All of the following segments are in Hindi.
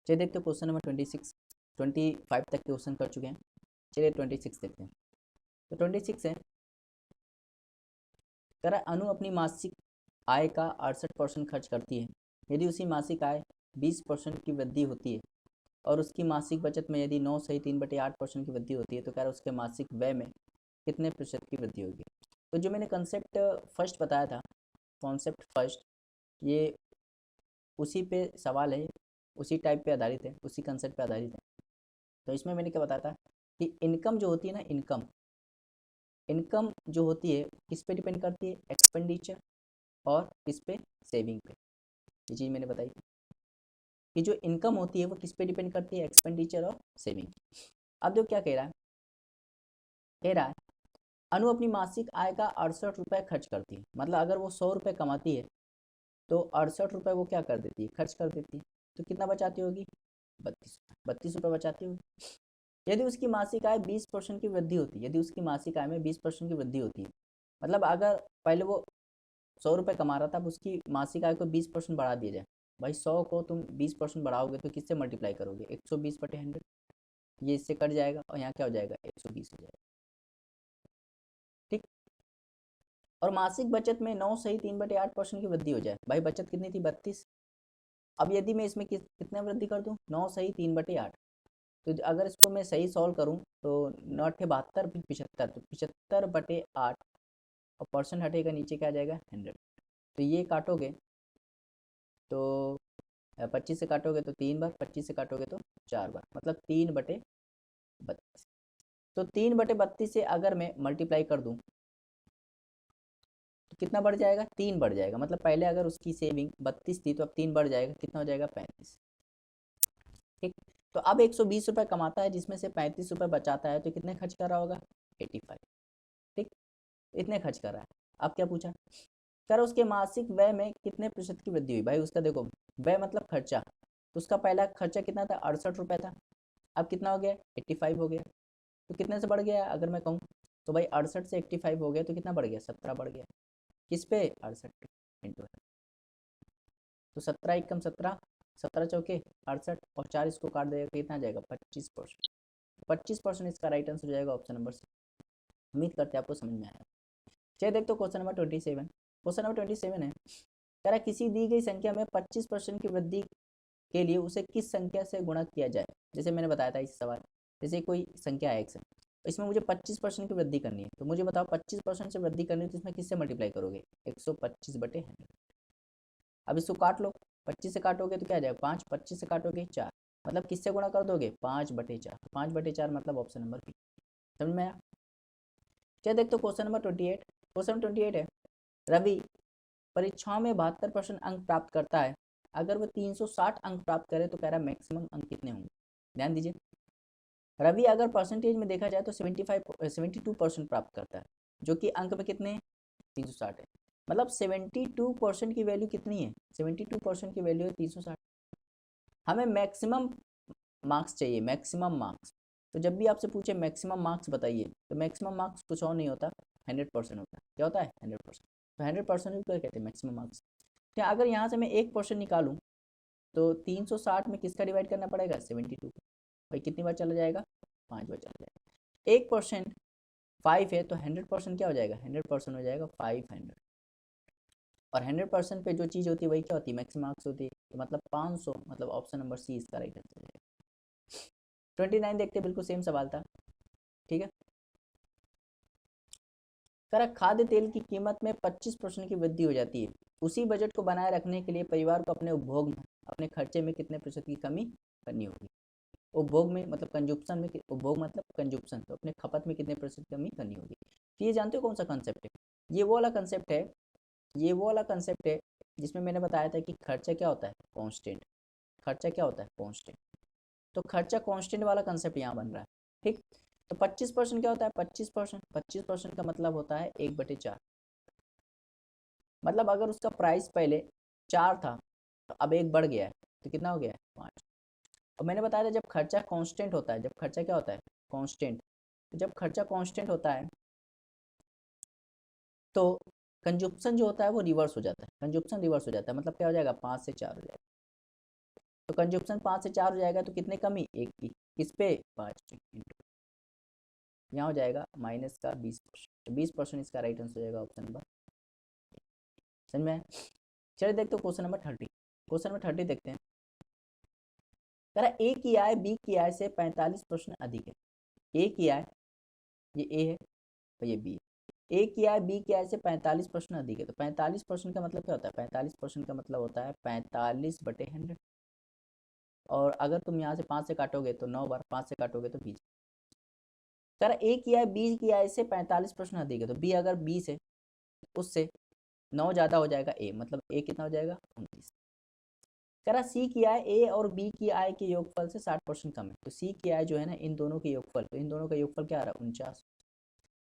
चलिए देखते हैं क्वेश्चन नंबर 25 तक के क्वेश्चन कर चुके हैं। चलिए 26 देखते हैं। तो 26 है, कह रहा है अनु अपनी मासिक आय का 68% खर्च करती है। यदि उसी मासिक आय 20% की वृद्धि होती है और उसकी मासिक बचत में यदि 9 सही 3/8% की वृद्धि होती है तो कह रहा है उसके मासिक व्यय में कितने प्रतिशत की वृद्धि होगी। तो जो मैंने कंसेप्ट फर्स्ट बताया था, कॉन्सेप्ट फर्स्ट, ये उसी पे सवाल है, उसी टाइप पे आधारित है, उसी कंसेप्ट पे आधारित है। तो इसमें मैंने क्या बताया था कि इनकम जो होती है ना, इनकम जो होती है किस पे डिपेंड करती है, एक्सपेंडिचर और किस पे, सेविंग पे। ये चीज़ मैंने बताई कि जो इनकम होती है वो किस पे डिपेंड करती है, एक्सपेंडिचर और सेविंग। अब देखो क्या कह रहा है अनु अपनी मासिक आय का 68 रुपये खर्च करती है। मतलब अगर वो 100 रुपये कमाती है तो 68 रुपये वो क्या कर देती है, खर्च कर देती है। तो कितना बचाती होगी, 32 रुपये बचाती होगी। यदि उसकी मासिक आय 20% की वृद्धि होती है, यदि उसकी मासिक आय में 20% की वृद्धि होती है, मतलब अगर पहले वो 100 रुपये कमा रहा था, अब उसकी मासिक आय को 20% बढ़ा दिया जाए। भाई 100 को तुम 20% बढ़ाओगे तो किससे मल्टीप्लाई करोगे, 120/100, ये इससे कट जाएगा और यहाँ क्या हो जाएगा, 120 हो जाएगा। ठीक। और मासिक बचत में 9 सही 3/8% की वृद्धि हो जाए। भाई बचत कितनी थी, 32। अब यदि मैं इसमें कितना वृद्धि कर दूँ, 9 सही 3/8, तो अगर इसको मैं सही सॉल्व करूँ तो 9 अट्ठे 72 फिर 75, तो 75/8 और परसेंट हटेगा, नीचे क्या आ जाएगा, 100। तो ये काटोगे तो 25 से काटोगे तो 3 बार, 25 से काटोगे तो 4 बार, मतलब 3/32। तो 3/32 से अगर मैं मल्टीप्लाई कर दूँ तो कितना बढ़ जाएगा, 3 बढ़ जाएगा। मतलब पहले अगर उसकी सेविंग 32 थी तो अब 3 बढ़ जाएगा, कितना हो जाएगा, 35। ठीक। तो अब 120 रुपये कमाता है जिसमें से 35 रुपये बचाता है, तो कितने खर्च कर रहा होगा, 85। ठीक, इतने खर्च कर रहा है। अब क्या पूछा, कर उसके मासिक व्यय में कितने प्रतिशत की वृद्धि हुई। भाई उसका देखो, व्यय मतलब खर्चा, तो उसका पहला खर्चा कितना था, 68 रुपये था, अब कितना हो गया, 85 हो गया। तो कितने से बढ़ गया, अगर मैं कहूँ तो भाई 68 से 85 हो गया तो कितना बढ़ गया, 17 बढ़ गया। किस पे, 68 इंटू, तो 17 एकम 17, 17 चौके 68 और 4 इसको काट देगा, कितना आ जाएगा, 25%। 25% इसका राइट आंसर हो जाएगा ऑप्शन नंबर सी। उम्मीद करते हैं आपको समझ में आया। चलिए देखते हो क्वेश्चन नंबर 27। क्वेश्चन नंबर 27 है, कह रहा किसी दी गई संख्या में 25% की वृद्धि के लिए उसे किस संख्या से गुणा किया जाए। जैसे मैंने बताया था इस सवाल, जैसे कोई संख्या x है, इसमें मुझे 25% की वृद्धि करनी है, तो मुझे बताओ 25% से वृद्धि करनी है तो इसमें किससे मल्टीप्लाई करोगे, 125/100। अब इसको काट लो, 25 से काटोगे तो क्या आ जाएगा 5, 25 से काटोगे 4, मतलब किससे गुणा कर दोगे, 5/4। 5/4 मतलब ऑप्शन नंबर बी। समझ में आया। चलिए देखते हो क्वेश्चन नंबर 28। क्वेश्चन 28 है, रवि परीक्षाओं में 72% अंक प्राप्त करता है। अगर वो 360 अंक प्राप्त करे तो कह रहा है मैक्सिमम अंक कितने होंगे। ध्यान दीजिए, रवि अगर परसेंटेज में देखा जाए तो 72% प्राप्त करता है, जो कि अंक में कितने, 360 है। मतलब 72% की वैल्यू कितनी है, 72% की वैल्यू है 360। हमें मैक्सिमम मार्क्स चाहिए, मैक्सिमम मार्क्स। तो जब भी आपसे पूछे मैक्सिमम मार्क्स बताइए, तो मैक्सिमम मार्क्स कुछ और नहीं होता, 100% होता है। क्या होता है, 100%। तो 100% को क्या कहते हैं, मैक्सिमम मार्क्स। क्या अगर यहाँ से मैं 1% निकालूँ तो 360 में किसका डिवाइड करना पड़ेगा, 72। भाई कितनी बार चला जाएगा, 5 बार चला जाएगा। 1% 5 है तो 100% क्या हो जाएगा, 100% हो जाएगा 500। और 100% पे जो चीज़ होती है वही क्या होती है, मैक्सिमम मार्क्स होती है। तो मतलब 500, मतलब ऑप्शन नंबर सी इसका राइट आंसर हो जाएगा। 29 देखते हैं, बिल्कुल सेम सवाल था। ठीक है, करा खाद्य तेल की कीमत में 25% की वृद्धि हो जाती है। उसी बजट को बनाए रखने के लिए परिवार को अपने उपभोग में, अपने खर्चे में कितने प्रतिशत की कमी करनी होगी। उपभोग में मतलब कंजप्शन में, उपभोग मतलब कंजप्शन, तो अपने खपत में कितने प्रतिशत कमी करनी होगी। तो ये जानते हो कौन सा कंसेप्ट है, ये वो वाला कंसेप्ट है, ये वो वाला कंसेप्ट है जिसमें मैंने बताया था कि खर्चा क्या होता है, कांस्टेंट। खर्चा क्या होता है, कांस्टेंट। तो खर्चा कांस्टेंट वाला कंसेप्ट यहाँ बन रहा है। ठीक। तो 25% क्या होता है, 25% का मतलब होता है 1/4। मतलब अगर उसका प्राइस पहले 4 था तो अब 1 बढ़ गया है, तो कितना हो गया है, 5। और मैंने बताया था जब खर्चा कांस्टेंट होता है, जब खर्चा क्या होता है, कांस्टेंट, तो जब खर्चा कांस्टेंट होता है तो कंजप्शन जो होता है वो रिवर्स हो जाता है, कंजप्शन रिवर्स हो जाता है, मतलब क्या हो जाएगा, 5 से 4 हो जाएगा। तो कंजप्शन 5 से 4 हो जाएगा, तो कितने कमी, 1 की, किस पे, 5 पे, इंटू यहाँ हो जाएगा माइनस का 20%, तो 20% इसका राइट आंसर हो जाएगा ऑप्शन नंबर। समझ में? चलिए देखते हो क्वेश्चन नंबर 30। क्वेश्चन नंबर 30 देखते हैं। कह रहा ए की आय बी की आय से 45% अधिक है। ए की आय, ये ए है और ये बी है। ए की आय बी की आय से 45% अधिक है। तो 45% का मतलब क्या होता है, 45% का मतलब होता है 45/100। और अगर तुम यहाँ से 5 से काटोगे तो 9 बार, 5 से काटोगे तो 20। सर ए की आय बी की आय से 45% अधिक है, तो बी अगर 20 है उससे 9 ज़्यादा हो जाएगा ए, मतलब ए कितना हो जाएगा, 29। कह रहा सी की आय ए और बी की आय के योगफल से 60% कम है। तो सी की आय जो है ना, इन दोनों के योगफल, तो इन दोनों का योगफल क्या आ रहा है, 49।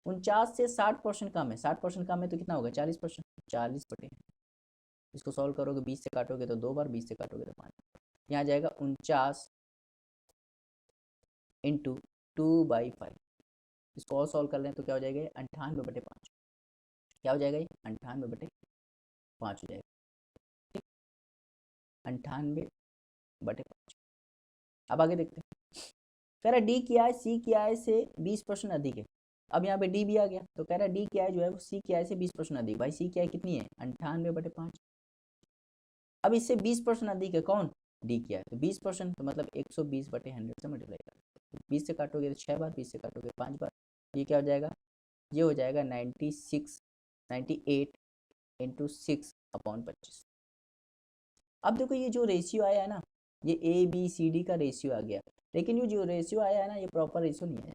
49 से 60% कम है, 60% कम है तो कितना होगा, 40%, 40/, इसको सॉल्व करोगे 20 से काटोगे तो 2 बार, 20 से काटोगे तो 5। यहाँ जाएगा 49 इंटू 2/5। इसको और सॉल्व कर लें तो क्या हो जाएगा, 98/5। क्या हो जाएगा, ये 98/5 हो जाएगा, ठीक, 98/5। अब आगे देखते हैं। कह रहा डी की आय सी की आय से 20% अधिक है। अब यहाँ पे डी भी आ गया, तो कह रहा डी की आय जो है वो सी की आय से 20% अधिक। भाई सी की आय कितनी है, 98/5। अब इससे 20% अधिक है कौन, डी की आय, तो 20%, तो मतलब 120/100 से मल्टीप्लाई कर, 20 से काटोगे तो 6 बार, 20 से काटोगे 5 बार, ये क्या हो जाएगा, ये हो जाएगा 98 इंटू 6/25। अब देखो ये जो रेशियो आया है ना, ये ए बी सी डी का रेशियो आ गया, लेकिन ये जो रेशियो आया है ना, ये प्रॉपर रेशियो नहीं है।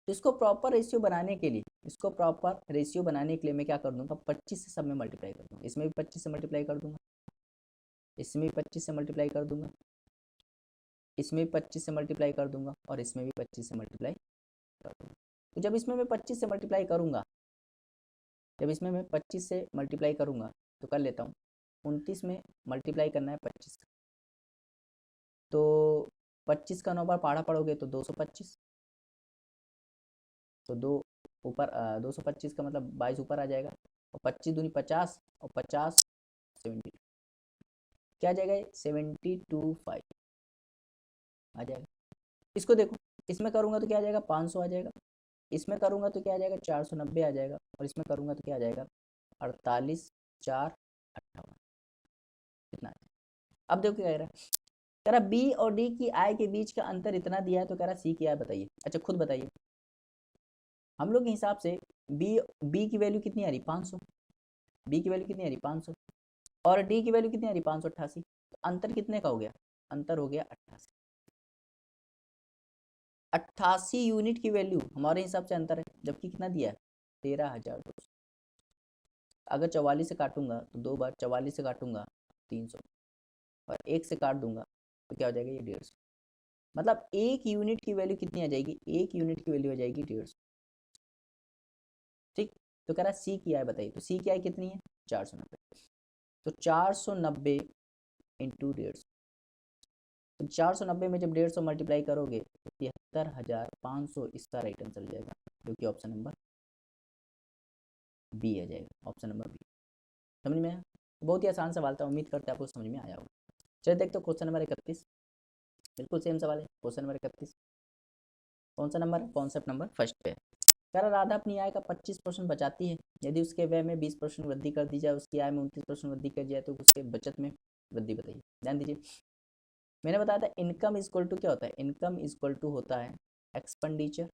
तो इसको प्रॉपर रेशियो बनाने के लिए, इसको प्रॉपर रेशियो बनाने के लिए मैं क्या कर दूंगा, 25 से सब में मल्टीप्लाई कर दूंगा। इसमें भी 25 से मल्टीप्लाई कर दूंगा, इसमें भी 25 से मल्टीप्लाई कर दूंगा, इसमें भी 25 से मल्टीप्लाई कर दूंगा, और इसमें भी 25 से मल्टीप्लाई कर दूंगा। तो जब इसमें मैं 25 से मल्टीप्लाई करूंगा, जब इसमें मैं 25 से मल्टीप्लाई करूंगा, तो कर लेता हूँ, 29 में मल्टीप्लाई करना है 25 का, तो 25 का 9 बार पहाड़ा पढ़ोगे तो 225, तो 2 ऊपर 225 का मतलब 22 ऊपर आ जाएगा, और 25 दूनी 50, और 50 70, क्या आ जाएगा, 72/5 आ जाएगा। इसको देखो, इसमें करूँगा तो क्या आ जाएगा, 500 आ जाएगा, इसमें करूँगा तो क्या आ जाएगा, 490 आ जाएगा, और इसमें करूँगा तो क्या आ जाएगा, 48/4 58, इतना। अब देखो क्या कह रहा है, कह रहा बी और डी की आय के बीच का अंतर इतना दिया है, तो कह रहा सी की आय बताइए। अच्छा खुद बताइए, हम लोग के हिसाब से बी की वैल्यू कितनी आ रही, 500, बी की वैल्यू कितनी आ रही, 500, और डी की वैल्यू कितनी आ रही, 588। तो अंतर कितने का हो गया, अंतर हो गया 88। 88 यूनिट की वैल्यू हमारे हिसाब से अंतर है, जबकि कितना दिया है, 13,200। अगर 44 से काटूंगा तो 2 बार, 44 से काटूंगा 300, और 1 से काट दूंगा तो क्या हो जाएगा, ये 150। मतलब 1 यूनिट की वैल्यू कितनी आ जाएगी, 1 यूनिट की वैल्यू आ जाएगी 150, ठीक। तो कह रहा सी की आय बताइए, तो सी की आय कितनी है, 490, तो 490 इंटू 150, तो 490 में जब 150 मल्टीप्लाई करोगे तो 73,500 इसका राइट आंसर हो जाएगा, जो कि ऑप्शन नंबर बी आ जाएगा, ऑप्शन नंबर बी। समझ में आया? बहुत ही आसान सवाल था, उम्मीद करते हैं आपको समझ में आया होगा। चलिए देखते हो क्वेश्चन नंबर 31, बिल्कुल सेम सवाल है। क्वेश्चन नंबर 31 कौन सा नंबर है, कॉन्सेप्ट नंबर फर्स्ट पे है। कह रहा राधा अपनी आय का 25% बचाती है, यदि उसके व्यय में 20% वृद्धि कर दी जाए, उसकी आय में 29% वृद्धि कर जाए, तो उसके बचत में वृद्धि बताइए। ध्यान दीजिए, मैंने बताया था इनकम इज इक्वल टू क्या होता है, इनकम इज इक्वल टू होता है एक्सपेंडिचर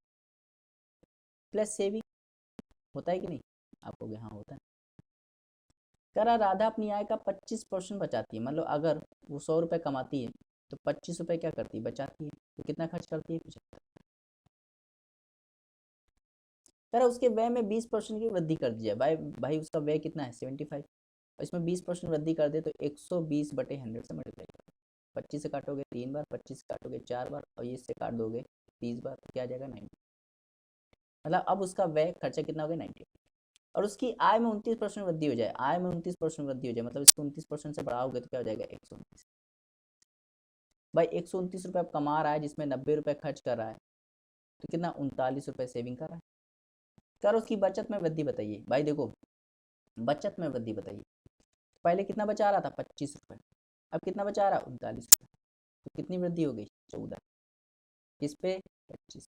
प्लस सेविंग, होता है कि नहीं, आप हो गया, हाँ होता है। कह रहा राधा अपनी आय का 25% बचाती है, मतलब अगर वो 100 रुपये कमाती है तो 25 रुपये क्या करती है, बचाती है, तो कितना खर्च करती है, 75। कह रहा उसके व्यय में 20% की वृद्धि कर दी जाए, भाई भाई उसका व्यय कितना है, 75, और इसमें 20% वृद्धि कर दे तो 120/100 से मल्टीप्लाई करो, 25 से काटोगे 3 बार, 25 से काटोगे 4 बार, और ये इससे काट दोगे 30 बार, तो क्या आ जाएगा, 90। मतलब अब उसका व्यय खर्चा कितना हो गया, 90, और उसकी आय में 29% वृद्धि हो जाए, आय में 29% वृद्धि हो जाए, मतलब इसको 29% से बढ़ाओगे तो क्या हो जाएगा, 129। भाई 129 रुपये अब कमा रहा है, जिसमें 90 रुपये खर्च कर रहा है, तो कितना, 39 रुपये सेविंग कर रहा है। सर उसकी बचत में वृद्धि बताइए। भाई देखो, बचत में वृद्धि बताइए, पहले कितना बचा रहा था, 25 रुपये, अब कितना बचा रहा, 39। तो कितनी वृद्धि हो गई, 14। किस पे, 25।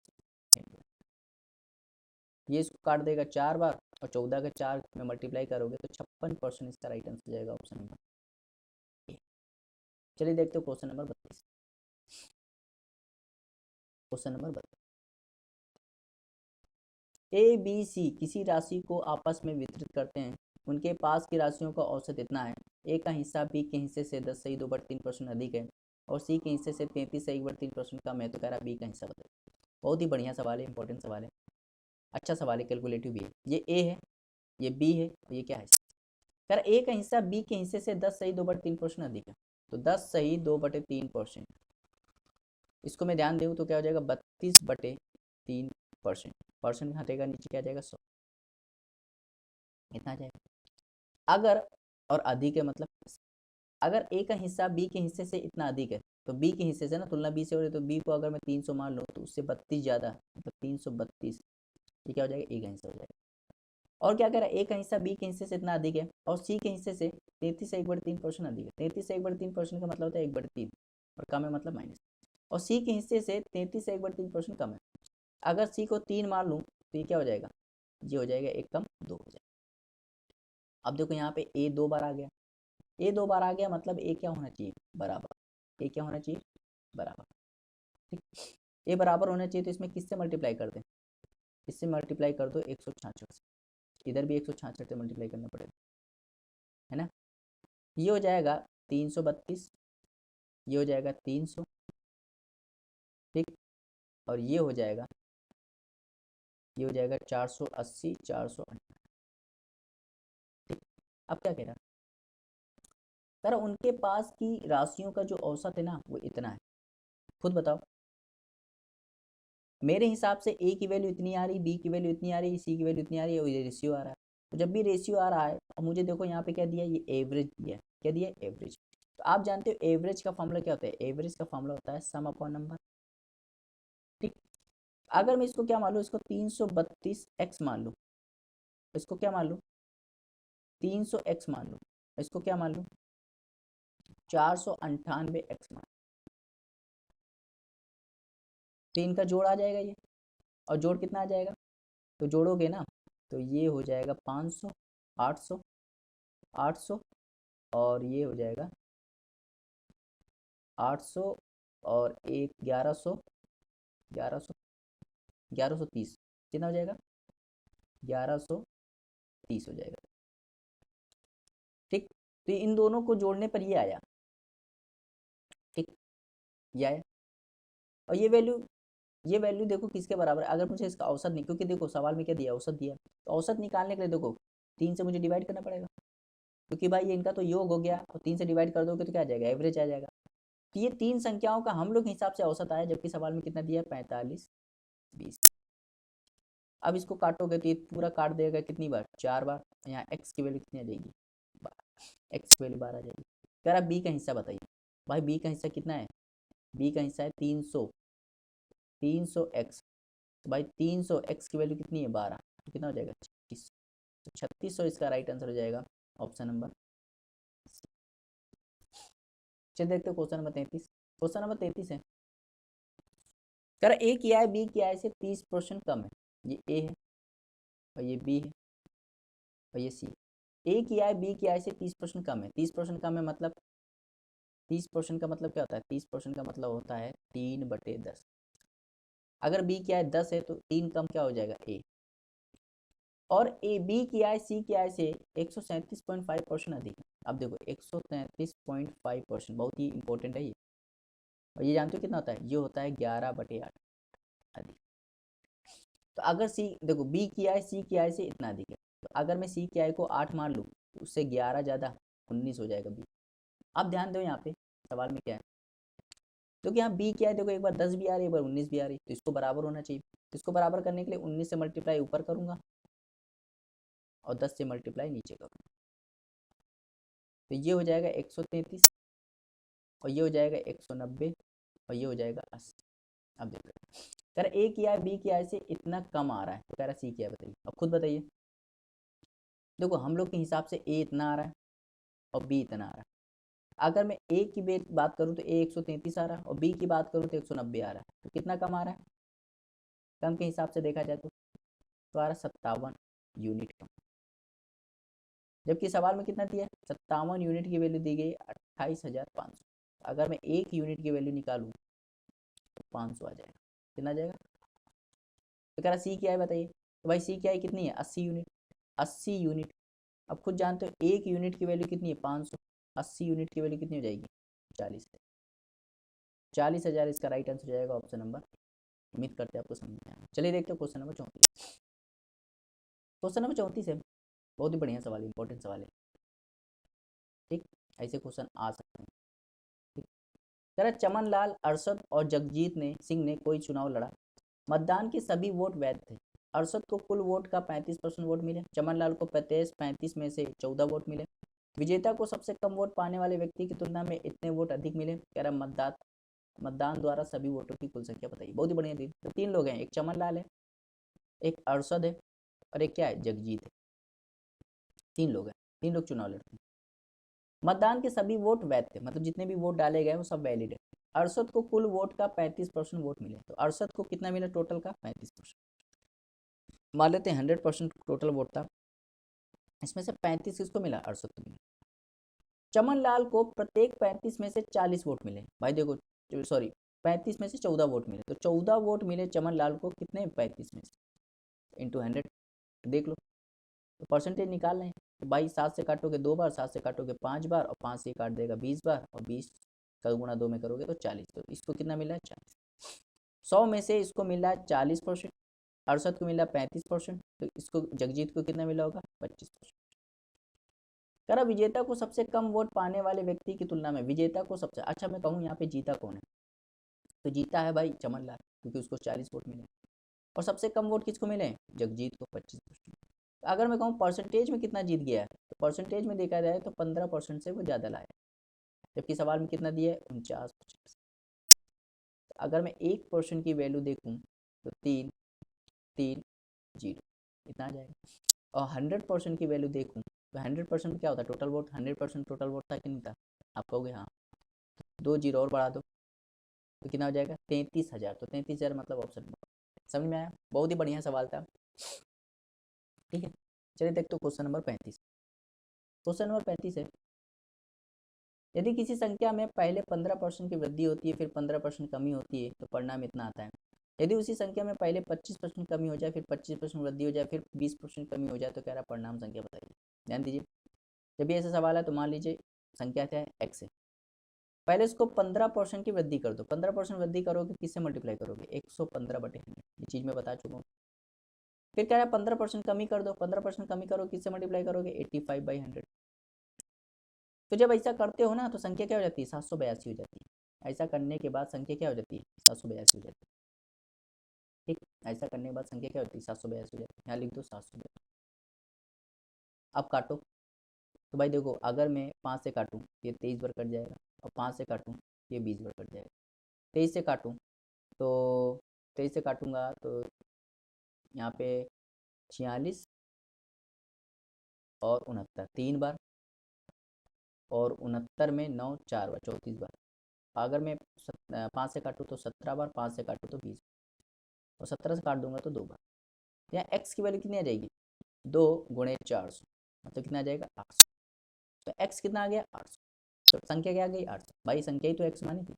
ये इसको काट देगा 4 बार, और 14 का 4 में मल्टीप्लाई करोगे तो 56% इसका राइट आंसर हो जाएगा, ऑप्शन नंबर ए। चलिए देखते हो question number 32। Question number 32, A B C किसी राशि को आपस में वितरित करते हैं, उनके पास की राशियों का औसत इतना है, ए का हिस्सा बी के हिस्से से 10 अधिक है और सी के हिस्से से 33 कम है, तो कह रहा बी का हिस्सा बताइए। बहुत ही बढ़िया सवाल है, इंपॉर्टेंट सवाल है, अच्छा सवाल है, कैलकुलेटिव भी है। ये ए है, ये बी है, और ये क्या है, कह रहा ए का हिस्सा बी के हिस्से से 10 अधिक है, तो 10/3%। इसको मैं ध्यान दूँ तो क्या हो जाएगा, 32/3%। परसेंट हटेगा नीचे, क्या जाएगा, 100, इतना आ जाएगा। अगर, और अधिक है मतलब, अगर ए का हिस्सा बी के हिस्से से इतना अधिक है, तो बी के हिस्से से ना तुलना बी से हो रही है, तो बी को अगर मैं 300 मान लूँ तो उससे 32 ज़्यादा, मतलब 332, ये क्या हो जाएगा, ए का हिस्सा हो जाएगा। और क्या कह रहा है, ए का हिस्सा बी के हिस्से से इतना अधिक है और सी के हिस्से से 33/3% अधिक है। 33/3% का मतलब होता है 1/3, और कम है मतलब माइनस, और सी के हिस्से से 33/3% कम है। अगर सी को 3 मान लूँ तो ये क्या हो जाएगा, ये हो जाएगा 1 कम 2 हो जाएगा। अब देखो यहाँ पे ए 2 बार आ गया, ए 2 बार आ गया मतलब ए क्या होना चाहिए, बराबर। ए क्या होना चाहिए, बराबर। ठीक, ए बराबर होना चाहिए, तो इसमें किससे मल्टीप्लाई कर दें, इससे मल्टीप्लाई कर दो 166 से, इधर भी 166 से मल्टीप्लाई करना पड़ेगा, है ना। ये हो जाएगा 332, ये हो जाएगा 300, ठीक, और ये हो जाएगा, ये हो जाएगा 480, 458। ठीक, अब क्या कह रहा, सर उनके पास की राशियों का जो औसत है ना वो इतना है, खुद बताओ। मेरे हिसाब से ए की वैल्यू इतनी आ रही, बी की वैल्यू इतनी आ रही, सी की वैल्यू इतनी आ रही है, और ये रेशियो आ रहा है। तो जब भी रेशियो आ रहा है, और मुझे देखो यहाँ पे क्या दिया, ये एवरेज दिया, क्या दिया, एवरेज। तो आप जानते हो एवरेज का फॉर्मूला क्या होता है, एवरेज का फॉर्मूला होता है सम अपॉन नंबर। ठीक, अगर मैं इसको क्या मान लूँ, इसको 332x मान लूँ, इसको क्या मान लूँ, 300x मान लूँ, इसको क्या मान लूँ, 498x मान, तो इनका जोड़ आ जाएगा ये, और जोड़ कितना आ जाएगा, तो जोड़ोगे ना तो ये हो जाएगा 500, 800, 800, और ये हो जाएगा 800, और एक 1100, 1100, 1130, कितना हो जाएगा, 1130 हो जाएगा। ठीक, तो इन दोनों को जोड़ने पर ये आया, ठीक, ये आया, और ये वैल्यू देखो किसके बराबर है, अगर मुझे इसका औसत नहीं, क्योंकि देखो सवाल में क्या दिया, औसत दिया, तो औसत निकालने के लिए देखो 3 से मुझे डिवाइड करना पड़ेगा, क्योंकि भाई ये इनका तो योग हो गया, और 3 से डिवाइड कर दोगे तो क्या आ जाएगा, एवरेज आ जाएगा। तो ये 3 संख्याओं का हम लोग के हिसाब से औसत आया, जबकि सवाल में कितना दिया है, 45, 20। अब इसको काटोगे तो ये पूरा काट देगा कितनी बार, 4 बार, यहाँ एक्स की वैल्यू कितनी आ जाएगी, एक्स की वैल्यू 12 आ जाएगी। कह रहा बी का हिस्सा बताइए, भाई बी का हिस्सा कितना है, बी का हिस्सा है 300, 300x, तो भाई 300x की वैल्यू कितनी है, 12, तो कितना हो जाएगा, 36, तो 3600 इसका राइट आंसर हो जाएगा, ऑप्शन नंबर। चलिए देखते हो क्वेश्चन नंबर 33। क्वेश्चन नंबर 33 है, कर ए किया है बी किया है से 30% कम है, ये ए है और ये बी है और ये सी। ए किया है बी किया है से 30% कम है, 30% कम है मतलब, 30% का मतलब क्या होता है, 30% का मतलब होता है 3/10। अगर बी किया है 10 है तो 3 कम क्या हो जाएगा, ए। और ए बी की आय सी की आय से 137.5% अधिक है। अब देखो 133.5% बहुत ही इंपॉर्टेंट है ये, और ये जानते हो कितना होता है, ये होता है 11/8 अधिक। तो अगर सी देखो बी की आय सी की आय से इतना अधिक है, तो अगर मैं सी की आय को 8 मान लूँ तो उससे 11 ज़्यादा 19 हो जाएगा बी। अब ध्यान दो यहाँ पे सवाल में क्या है, क्योंकि यहाँ बी क्या है, देखो एक बार 10 भी आ रही है, एक बार 19 भी आ रही है, तो इसको बराबर होना चाहिए। तो इसको बराबर करने के लिए 19 से मल्टीप्लाई ऊपर करूँगा और 10 से मल्टीप्लाई नीचे करूँगा, तो ये हो जाएगा 133, और ये हो जाएगा 190, और ये हो जाएगा 80। अब देखो कह रहा ए की आय बी की आय से इतना कम आ रहा है, तो कह रहा सी की आय बताइए। अब खुद बताइए, देखो हम लोग के हिसाब से ए इतना आ रहा है और बी इतना आ रहा है, अगर मैं ए की बात करूँ तो ए 133 आ रहा है और बी की बात करूँ तो 190 आ रहा है, तो कितना कम आ रहा है? कम के हिसाब से देखा जाए तो आ रहा है 57 यूनिट कम। जबकि सवाल में कितना दिया है? 57 यूनिट की वैल्यू दी गई 28,500। अगर मैं 1 यूनिट की वैल्यू निकालूँ तो 500 आ जाएगा। कितना आ जाएगा? तो कह रहा सी क्या है बताइए। तो भाई सी क्या है, कितनी है? 80 यूनिट। 80 यूनिट, अब खुद जानते हो 1 यूनिट की वैल्यू कितनी है? 500। 80 यूनिट की वैल्यू कितनी हो जाएगी? 40,000 इसका राइट आंसर हो जाएगा, ऑप्शन नंबर। उम्मीद करते हैं आपको समझ में आया। चलिए देखते हैं क्वेश्चन नंबर 34। क्वेश्चन नंबर 34 है, बहुत ही बढ़िया सवाल है, इंपॉर्टेंट सवाल है। ठीक, ऐसे क्वेश्चन आ सकते हैं। ठीक, कह रहा चमन लाल, अरशद और जगजीत ने सिंह ने कोई चुनाव लड़ा, मतदान के सभी वोट वैध थे। अरशद को कुल वोट का 35% वोट मिले, चमन लाल को 35 में से 14 वोट मिले। विजेता को सबसे कम वोट पाने वाले व्यक्ति की तुलना में इतने वोट अधिक मिले। कह रहा मतदान द्वारा सभी वोटों की कुल संख्या बताइए। बहुत ही बढ़िया दिन। तो 3 लोग हैं, एक चमन लाल है, एक अरशद है और एक क्या है? जगजीत है। 3 लोग हैं, 3 लोग चुनाव लड़ते हैं। मतदान के सभी वोट वैध थे, मतलब जितने भी वोट डाले गए वो सब वैलिड है। अरशद को कुल वोट का 35% वोट मिले, तो अरशद को कितना मिला टोटल का? 35%। मान लेते हैं 100% टोटल वोट था, इसमें से 35 किसको मिला? अरशद को मिला। चमन लाल को प्रत्येक 35 में से 40 वोट मिले। भाई देखो, सॉरी, 35 में से 14 वोट मिले, तो 14 वोट मिले चमन लाल को, कितने? 35 में से इंटू 100, देख लो। तो परसेंटेज निकाल रहे हैं, तो भाई 7 से काटोगे 2 बार, 7 से काटोगे 5 बार और 5 से काट देगा 20 बार, और 20 का गुणा 2 में करोगे तो 40। तो इसको कितना मिला है? 40। 100 में से इसको मिला है 40%, अरशद को मिला 35%, तो इसको जगजीत को कितना मिला होगा? 25%। कह रहा विजेता को सबसे कम वोट पाने वाले व्यक्ति की तुलना में, विजेता को सबसे, अच्छा मैं कहूँ यहाँ पे जीता कौन है? तो जीता है भाई चमन लाल, क्योंकि उसको 40 वोट मिले। और सबसे कम वोट किसको मिले? जगजीत को 25%। अगर मैं कहूँ परसेंटेज में कितना जीत गया है, तो परसेंटेज में देखा जाए तो 15% से वो ज़्यादा लाया, जबकि सवाल में कितना दिया है? 49%। अगर मैं 1% की वैल्यू देखूँ तो 3 3 0 इतना आ जाएगा। और 100% की वैल्यू देखूँ तो 100% क्या होता है? Total vote. 100% टोटल वोट था कि नहीं था? आप कहोगे हाँ, 2 जीरो और बढ़ा दो तो कितना हो जाएगा? 33,000। तो 33,000 मतलब ऑप्शन। समझ में आया? बहुत ही बढ़िया सवाल था। ठीक है, चलिए देखते हो क्वेश्चन नंबर 35। क्वेश्चन नंबर 35 है, यदि किसी संख्या में पहले 15% की वृद्धि होती है, फिर 15% कमी होती है, तो परिणाम इतना आता है। यदि उसी संख्या में पहले 25% कमी हो जाए, फिर 25% वृद्धि हो जाए, फिर 20% कमी हो जाए, तो कह रहा परिणाम संख्या बताइए। ध्यान दीजिए, जब भी ऐसा सवाल है तो मान लीजिए संख्या क्या है? एक्स है। पहले इसको 15% की वृद्धि कर दो। 15% वृद्धि करोगे, किससे मल्टीप्लाई करोगे? 115/100। ये चीज़ मैं बता चुका हूँ। फिर कह रहा है 15% कमी कर दो। 15% कमी करो, किससे मल्टीप्लाई करोगे? 85/100। तो जब ऐसा करते हो ना, तो संख्या क्या हो जाती है? 782 हो जाती है। ऐसा करने के बाद संख्या क्या हो जाती है? 782 हो जाती है। ठीक, ऐसा करने के बाद संख्या क्या होती है? 782 हो जाती है। यहाँ लिख दो 782। अब काटो, तो भाई देखो, अगर मैं 5 से काटूँ ये 23 बार कट जाएगा, और 5 से काटूँ ये 20 बार कट जाएगा। 23 से काटूँ तो 23 से काटूंगा तो यहाँ पे 46 और 69 3 बार, और 69 में 9 4 बार, 34 बार। अगर मैं 5 से काटूँ तो 17 बार, 5 से काटूँ तो 20, और 17 से काट दूंगा तो 2 बार। यहाँ एक्स की वैल्यू कितनी आ जाएगी? 2 × 400, मतलब कितना आ जाएगा? 800। तो एक्स कितना आ गया? 800। तो संख्या क्या आ गई? 800। भाई संख्या ही तो एक्स मानी थी।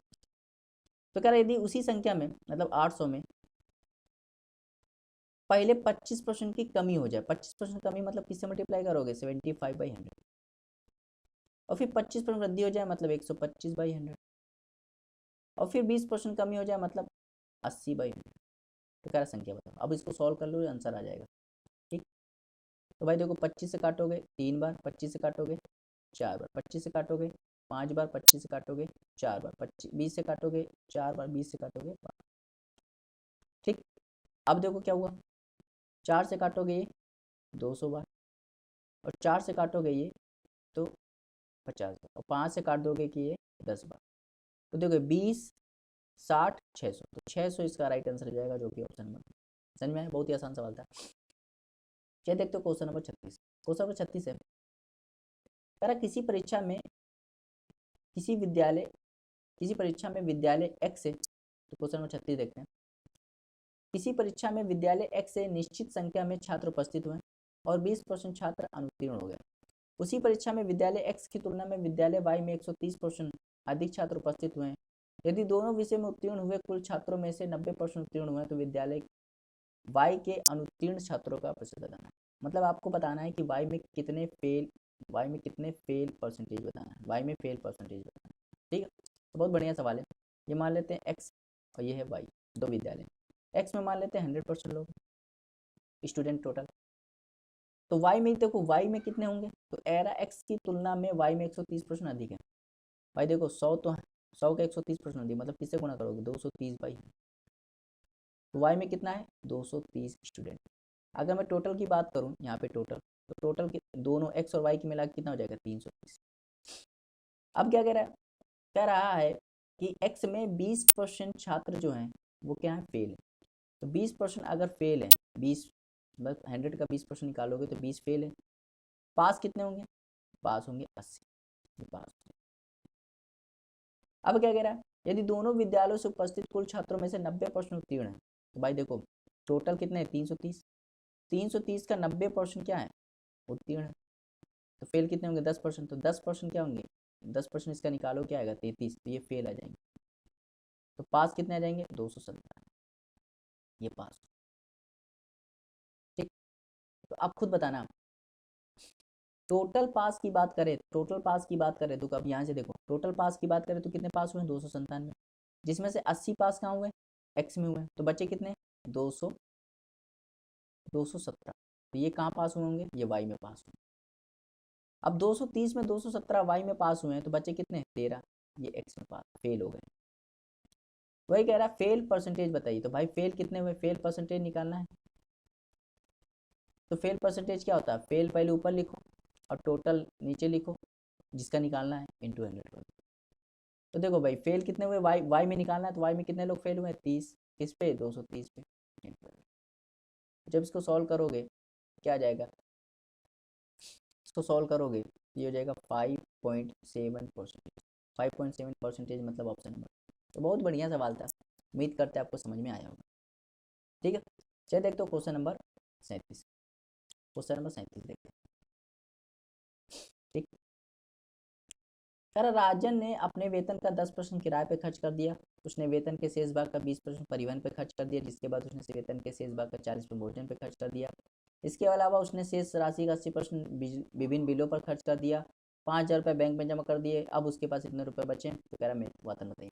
तो कह रहा यदि उसी संख्या में, मतलब 800 में पहले 25% की कमी हो जाए, 25% कमी मतलब किससे मल्टीप्लाई करोगे? 75/100। और फिर 25% वृद्धि हो जाए, मतलब 125/100। और फिर 20% कमी हो जाए, मतलब 80/100। तो कह रहा संख्या बताओ। अब इसको सॉल्व कर लो, आंसर आ जाएगा। ठीक, तो भाई देखो, 25 से काटोगे 3 बार, 25 से काटोगे 4 बार, 25 से काटोगे 5 बार, 25 से काटोगे 4 बार, 20 से काटोगे 4 बार, 20 से काटोगे 5। ठीक, अब देखो क्या हुआ, 4 से काटोगे ये 200 बार, और 4 से काटोगे ये तो 50 बार, और 5 से काट दोगे कि ये 10 बार। तो देखो 20 60 600, तो 600 इसका राइट आंसर हो जाएगा, जो कि ऑप्शन नंबर। समझ में आया? बहुत ही आसान सवाल था। चलिए देखते हो क्वेश्चन नंबर 36। क्वेश्चन नंबर 36 है, कह रहा किसी परीक्षा में विद्यालय एक्स से, तो क्वेश्चन नंबर 36 देखते हैं। किसी परीक्षा में विद्यालय एक्स से निश्चित संख्या में छात्र उपस्थित हुए और 20% छात्र अनुत्तीर्ण हो गए। उसी परीक्षा में विद्यालय एक्स की तुलना में विद्यालय वाई में 130% अधिक छात्र उपस्थित हुए। यदि दोनों विषय में उत्तीर्ण हुए कुल छात्रों में से 90% उत्तीर्ण हुए तो विद्यालय वाई के अनुत्तीर्ण छात्रों का प्रतिशत बताना है। मतलब आपको बताना है कि वाई में कितने फेल परसेंटेज बताना है, वाई में फेल परसेंटेज बताना है। ठीक है, तो बहुत बढ़िया सवाल है। ये मान लेते हैं एक्स और ये है वाई, दो विद्यालय। एक्स में मान लेते हैं 100% लोग स्टूडेंट टोटल। तो वाई में देखो, वाई में कितने होंगे, तो एरा एक्स की तुलना में वाई में 130% अधिक है। भाई देखो 100 तो है, 100 का 130% अधिक, मतलब किससे गुणा करोगे, 230 बाई। तो वाई में कितना है, 230 स्टूडेंट। अगर मैं टोटल की बात करूँ यहाँ पे टोटल, तो टोटल के दोनों एक्स और वाई की मिला कितना हो जाएगा, 330। अब क्या कह रहा है कि एक्स में 20% छात्र जो हैं वो क्या है, फेल है। तो 20% अगर फेल है, 20 मतलब 100 का 20% निकालोगे तो 20 फेल है। पास कितने होंगे, पास होंगे 80, पास। अब क्या कह रहा है, यदि दोनों विद्यालयों से उपस्थित कुल छात्रों में से 90% उत्तीर्ण है, तो भाई देखो टोटल कितने हैं, 330। 330 का 90% क्या है, उत्तीर्ण है। तो फेल कितने होंगे, 10%। तो 10% क्या होंगे, 10% इसका निकालो क्या आएगा, 33। तो ये फेल आ जाएंगे। तो पास कितने आ जाएंगे, 217, ये पास। ठीक, तो आप खुद बताना। टोटल पास की बात करें तो अब यहाँ से देखो, टोटल पास की बात करें तो कितने पास हुए, 297, जिसमें से 80 पास कहाँ हुए, एक्स में हुए। तो बच्चे कितने, 217। तो ये कहाँ पास हुए होंगे, ये वाई में पास हुए। अब 230 में 217 वाई में पास हुए हैं, तो बच्चे कितने, 13, ये एक्स में पास फेल हो गए। वही कह रहा है फेल परसेंटेज बताइए। तो भाई फेल कितने हुए, फेल परसेंटेज निकालना है। तो फेल परसेंटेज क्या होता है, फेल पहले ऊपर लिखो और टोटल नीचे लिखो, जिसका निकालना है इंटू 100 करो। तो देखो भाई फेल कितने हुए, वाई में निकालना है। तो वाई में कितने लोग फेल हुए, 30। किस पे, 230 पे। जब इसको सॉल्व करोगे क्या आ जाएगा, इसको सॉल्व करोगे ये हो जाएगा 5.7%। 5.7% मतलब ऑप्शन नंबर। तो बहुत बढ़िया सवाल था, उम्मीद करते हैं आपको समझ में आया होगा। ठीक है, चलिए देखते हो क्वेश्चन नंबर 37। क्वेश्चन नंबर 37 देखते हैं। ठीक, सर राजन ने अपने वेतन का 10% किराए पे खर्च कर दिया। उसने वेतन के शेष भाग का 20% परिवहन पे खर्च कर दिया, जिसके बाद उसने वेतन के शेष भाग का 40% भोजन पे खर्च कर दिया। इसके अलावा उसने शेष राशि का 80% विभिन्न बिलों पर खर्च कर दिया। 5,000 रुपये बैंक में जमा कर दिए। अब उसके पास इतने रुपए बचे, तो कह रहा मेरे वेतन बताइए।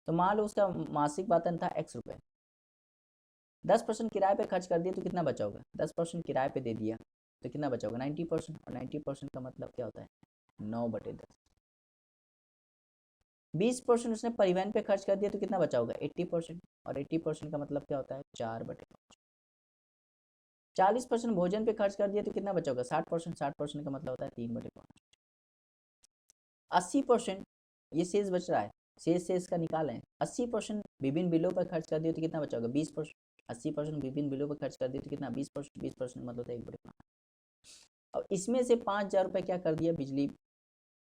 तो मान लो उसका मासिक वेतन था एक्स रुपये, 10% किराए पे खर्च कर दिया तो कितना बचा होगा, 10% किराए पे दे दिया तो कितना बचा होगा, 90%। और 90% का मतलब क्या होता है, 9/10। 20% उसने परिवहन पे खर्च कर दिया तो कितना बचा होगा, 80%। और 80% का मतलब क्या होता है, 4/5। 40% भोजन पे खर्च कर दिया तो कितना बचा होगा, 60%। 60% का मतलब होता है 3/5। 80% ये शेष बच रहा है, शेष का निकाल है। 80% विभिन्न बिलों पर खर्च कर दिया तो कितना बचा होगा, 20%। 80% विभिन्न बिलों पर खर्च कर दिया तो कितना, 20%। 20% मतलब होता है 1/5। और इसमें से 5,000 रुपये क्या कर दिया, बिजली,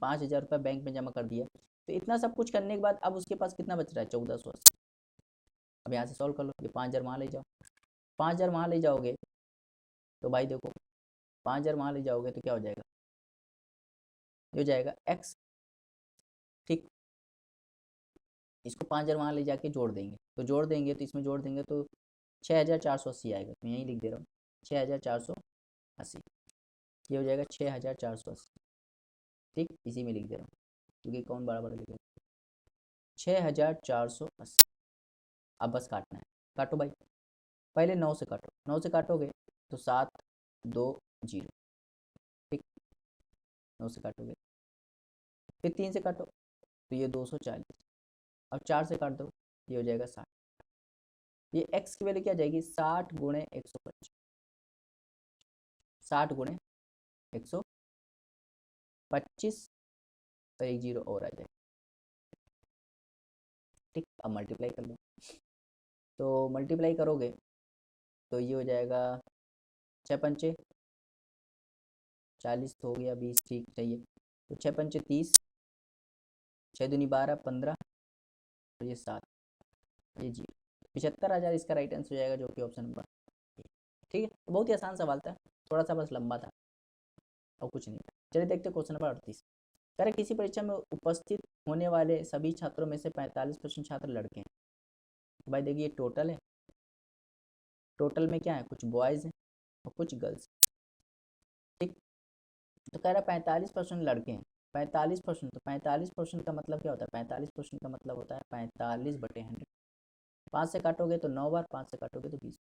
5,000 रुपये बैंक में जमा कर दिया। तो इतना सब कुछ करने के बाद अब उसके पास कितना बच रहा है, 1480। अब यहाँ से सॉल्व कर लो, ये 5,000 वहाँ ले जाओ। 5,000 वहाँ ले जाओगे तो भाई देखो 5,000 वहाँ ले जाओगे तो क्या हो जाएगा, ये हो जाएगा एक्स। ठीक, इसको 5,000 वहाँ ले जाके जोड़ देंगे, तो जोड़ देंगे तो इसमें जोड़ देंगे तो 6,480 आएगा। तो यहीं लिख दे रहा हूँ 6,480। ये हो जाएगा 6,480। ठीक, इसी में लिख दे रहा हूँ क्योंकि कौन बड़ा बड़ा लिखे, 6,480। अब बस काटना है, काटो भाई। पहले 9 से काटो, 9 से काटोगे तो 720। ठीक, 9 से काटोगे, फिर 3 से काटो तो ये 240। अब 4 से काट दो, ये हो जाएगा 60। ये x की वैल्यू क्या जाएगी, 60 × 125। 60 × 125 और एक जीरो और आ जाए। ठीक, अब मल्टीप्लाई कर लो। तो मल्टीप्लाई करोगे तो ये हो जाएगा 6×5 = 40 हो गया, 20 ठीक चाहिए। तो 6×5 = 30 6 दूनी 12, 15 और ये 7, ये 0, 75,000 इसका राइट आंसर हो जाएगा, जो कि ऑप्शन नंबर। ठीक है, बहुत ही आसान सवाल था, थोड़ा सा बस लंबा था और कुछ नहीं। चलिए देखते क्वेश्चन नंबर 38। कह रहे किसी परीक्षा में उपस्थित होने वाले सभी छात्रों में से 45% छात्र लड़के हैं। तो भाई देखिए टोटल है, टोटल में क्या है, कुछ बॉयज़ हैं और कुछ गर्ल्स। ठीक, तो कह रहा 45% लड़के हैं, 45%, तो 45% का मतलब क्या होता है, 45% का मतलब होता है 45/100। 5 से काटोगे तो 9 बार, 5 से काटोगे तो 20।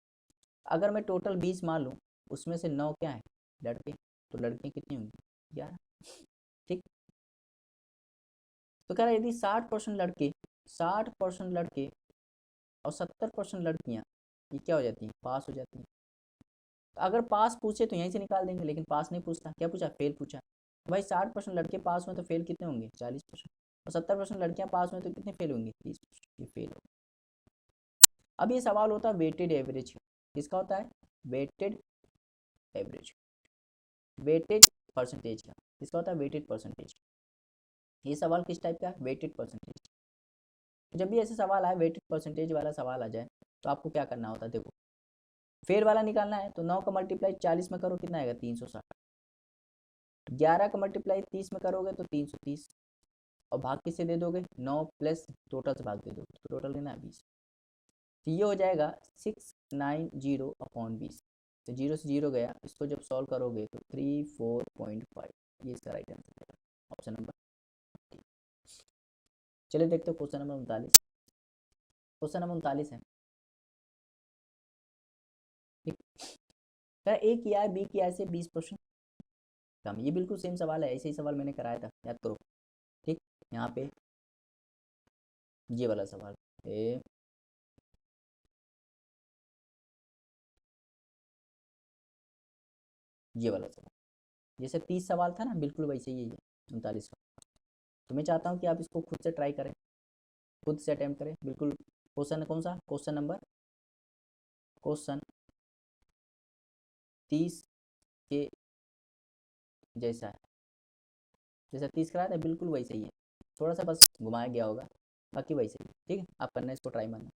अगर मैं टोटल 20 मान लूँ, उसमें से 9 क्या है, लड़के, तो लड़कियाँ कितनी होंगी, 11। ठीक, तो कह रहा है यदि 60% लड़के, 60% लड़के और 70% लड़कियाँ, ये क्या हो जाती हैं, पास हो जाती हैं। तो अगर पास पूछे तो यहीं से निकाल देंगे, लेकिन पास नहीं पूछता, क्या पूछा, फेल पूछा। तो भाई 60% लड़के पास हुए तो फेल कितने होंगे, 40%। और 70% लड़कियाँ पास हुए तो कितने फेल होंगे, 30%। ये फेल हो। अब ये सवाल होता है वेटेड एवरेज, किसका होता है, वेटेड एवरेज, वेटेड परसेंटेज का, किसका होता है, वेटेड परसेंटेज। ये सवाल किस टाइप का है, वेटेड परसेंटेज। जब भी ऐसे सवाल आए, वेटेड परसेंटेज वाला सवाल आ जाए, तो आपको क्या करना होता है, देखो फेल वाला निकालना है, तो 9 का मल्टीप्लाई 40 में करो, कितना आएगा, 360। 11 का मल्टीप्लाई 30 में करोगे तो 330, और भाग किससे दे दोगे, 9 प्लस टोटल से भाग दे दोगे, तो टोटल कितना है, 20। तो ये हो जाएगा 690/20। तो 0 से 0 गया, इसको जब सॉल्व करोगे तो 34.5, ये इसका राइट आंसर है, ऑप्शन नंबर। चलिए देखते हो क्वेश्चन नंबर 39। क्वेश्चन नंबर 39 है, ए किया है बी किया से 20% कम। ये बिल्कुल सेम सवाल है, ऐसे ही सवाल मैंने कराया था, याद करो। ठीक, यहाँ पे ये वाला सवाल ए, ये वाला सवाल, जैसे 30 सवाल था ना, बिल्कुल वैसे ही है 39 का। तो मैं चाहता हूँ कि आप इसको खुद से ट्राई करें, खुद से अटैम्प्ट करें, बिल्कुल। क्वेश्चन कौन सा, क्वेश्चन नंबर, क्वेश्चन 30 के जैसा है, जैसा 30 कराया था बिल्कुल वैसे ही है, थोड़ा सा बस घुमाया गया होगा, बाकी वैसे ही। ठीक है, आप करना, इसको ट्राई मारना।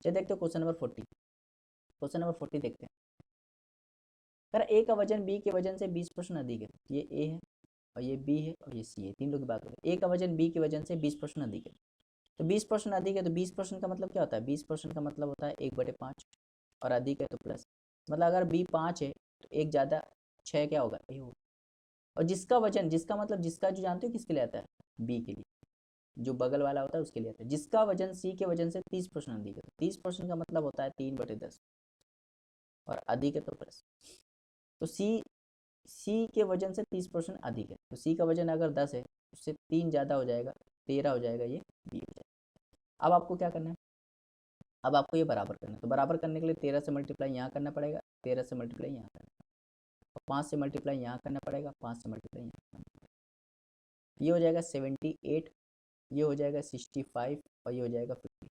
चलिए देखते हो क्वेश्चन नंबर 40। क्वेश्चन नंबर 40 देखते हैं। सर ए का वजन बी के वजन से 20% अधिक है। ये ए है और ये बी है और ये सी है, तीन लोग की बात हो रही है। ए का वजन बी के वजन से 20% अधिक है। तो 20% अधिक है, तो 20% का मतलब क्या होता है, 20% का मतलब होता है 1/5, और अधिक है तो प्लस। मतलब अगर बी 5 है तो एक ज़्यादा 6 क्या होगा, ए होगा। और जिसका वजन, जिसका मतलब जिसका, जो जानते हो किसके लिए आता है, बी के लिए, जो बगल वाला होता है उसके लिए आता है। जिसका वजन सी के वजन से 30% अधिक है, 30% का मतलब होता है 3/10, और अधिक है तो प्लस। तो सी के वजन से 30% अधिक है, तो सी का वजन अगर 10 है, उससे 3 ज़्यादा हो जाएगा, 13 हो जाएगा, ये बी हो जाएगा। अब आपको क्या करना है, अब आपको ये बराबर करना है। तो बराबर करने के लिए 13 से मल्टीप्लाई यहाँ करना पड़ेगा, 13 से मल्टीप्लाई यहाँ करना पड़ेगा, और 5 से मल्टीप्लाई यहाँ करना पड़ेगा, 5 से मल्टीप्लाई यहाँ करना पड़ेगा। ये हो जाएगा 78, ये हो जाएगा 65, और ये हो जाएगा 50।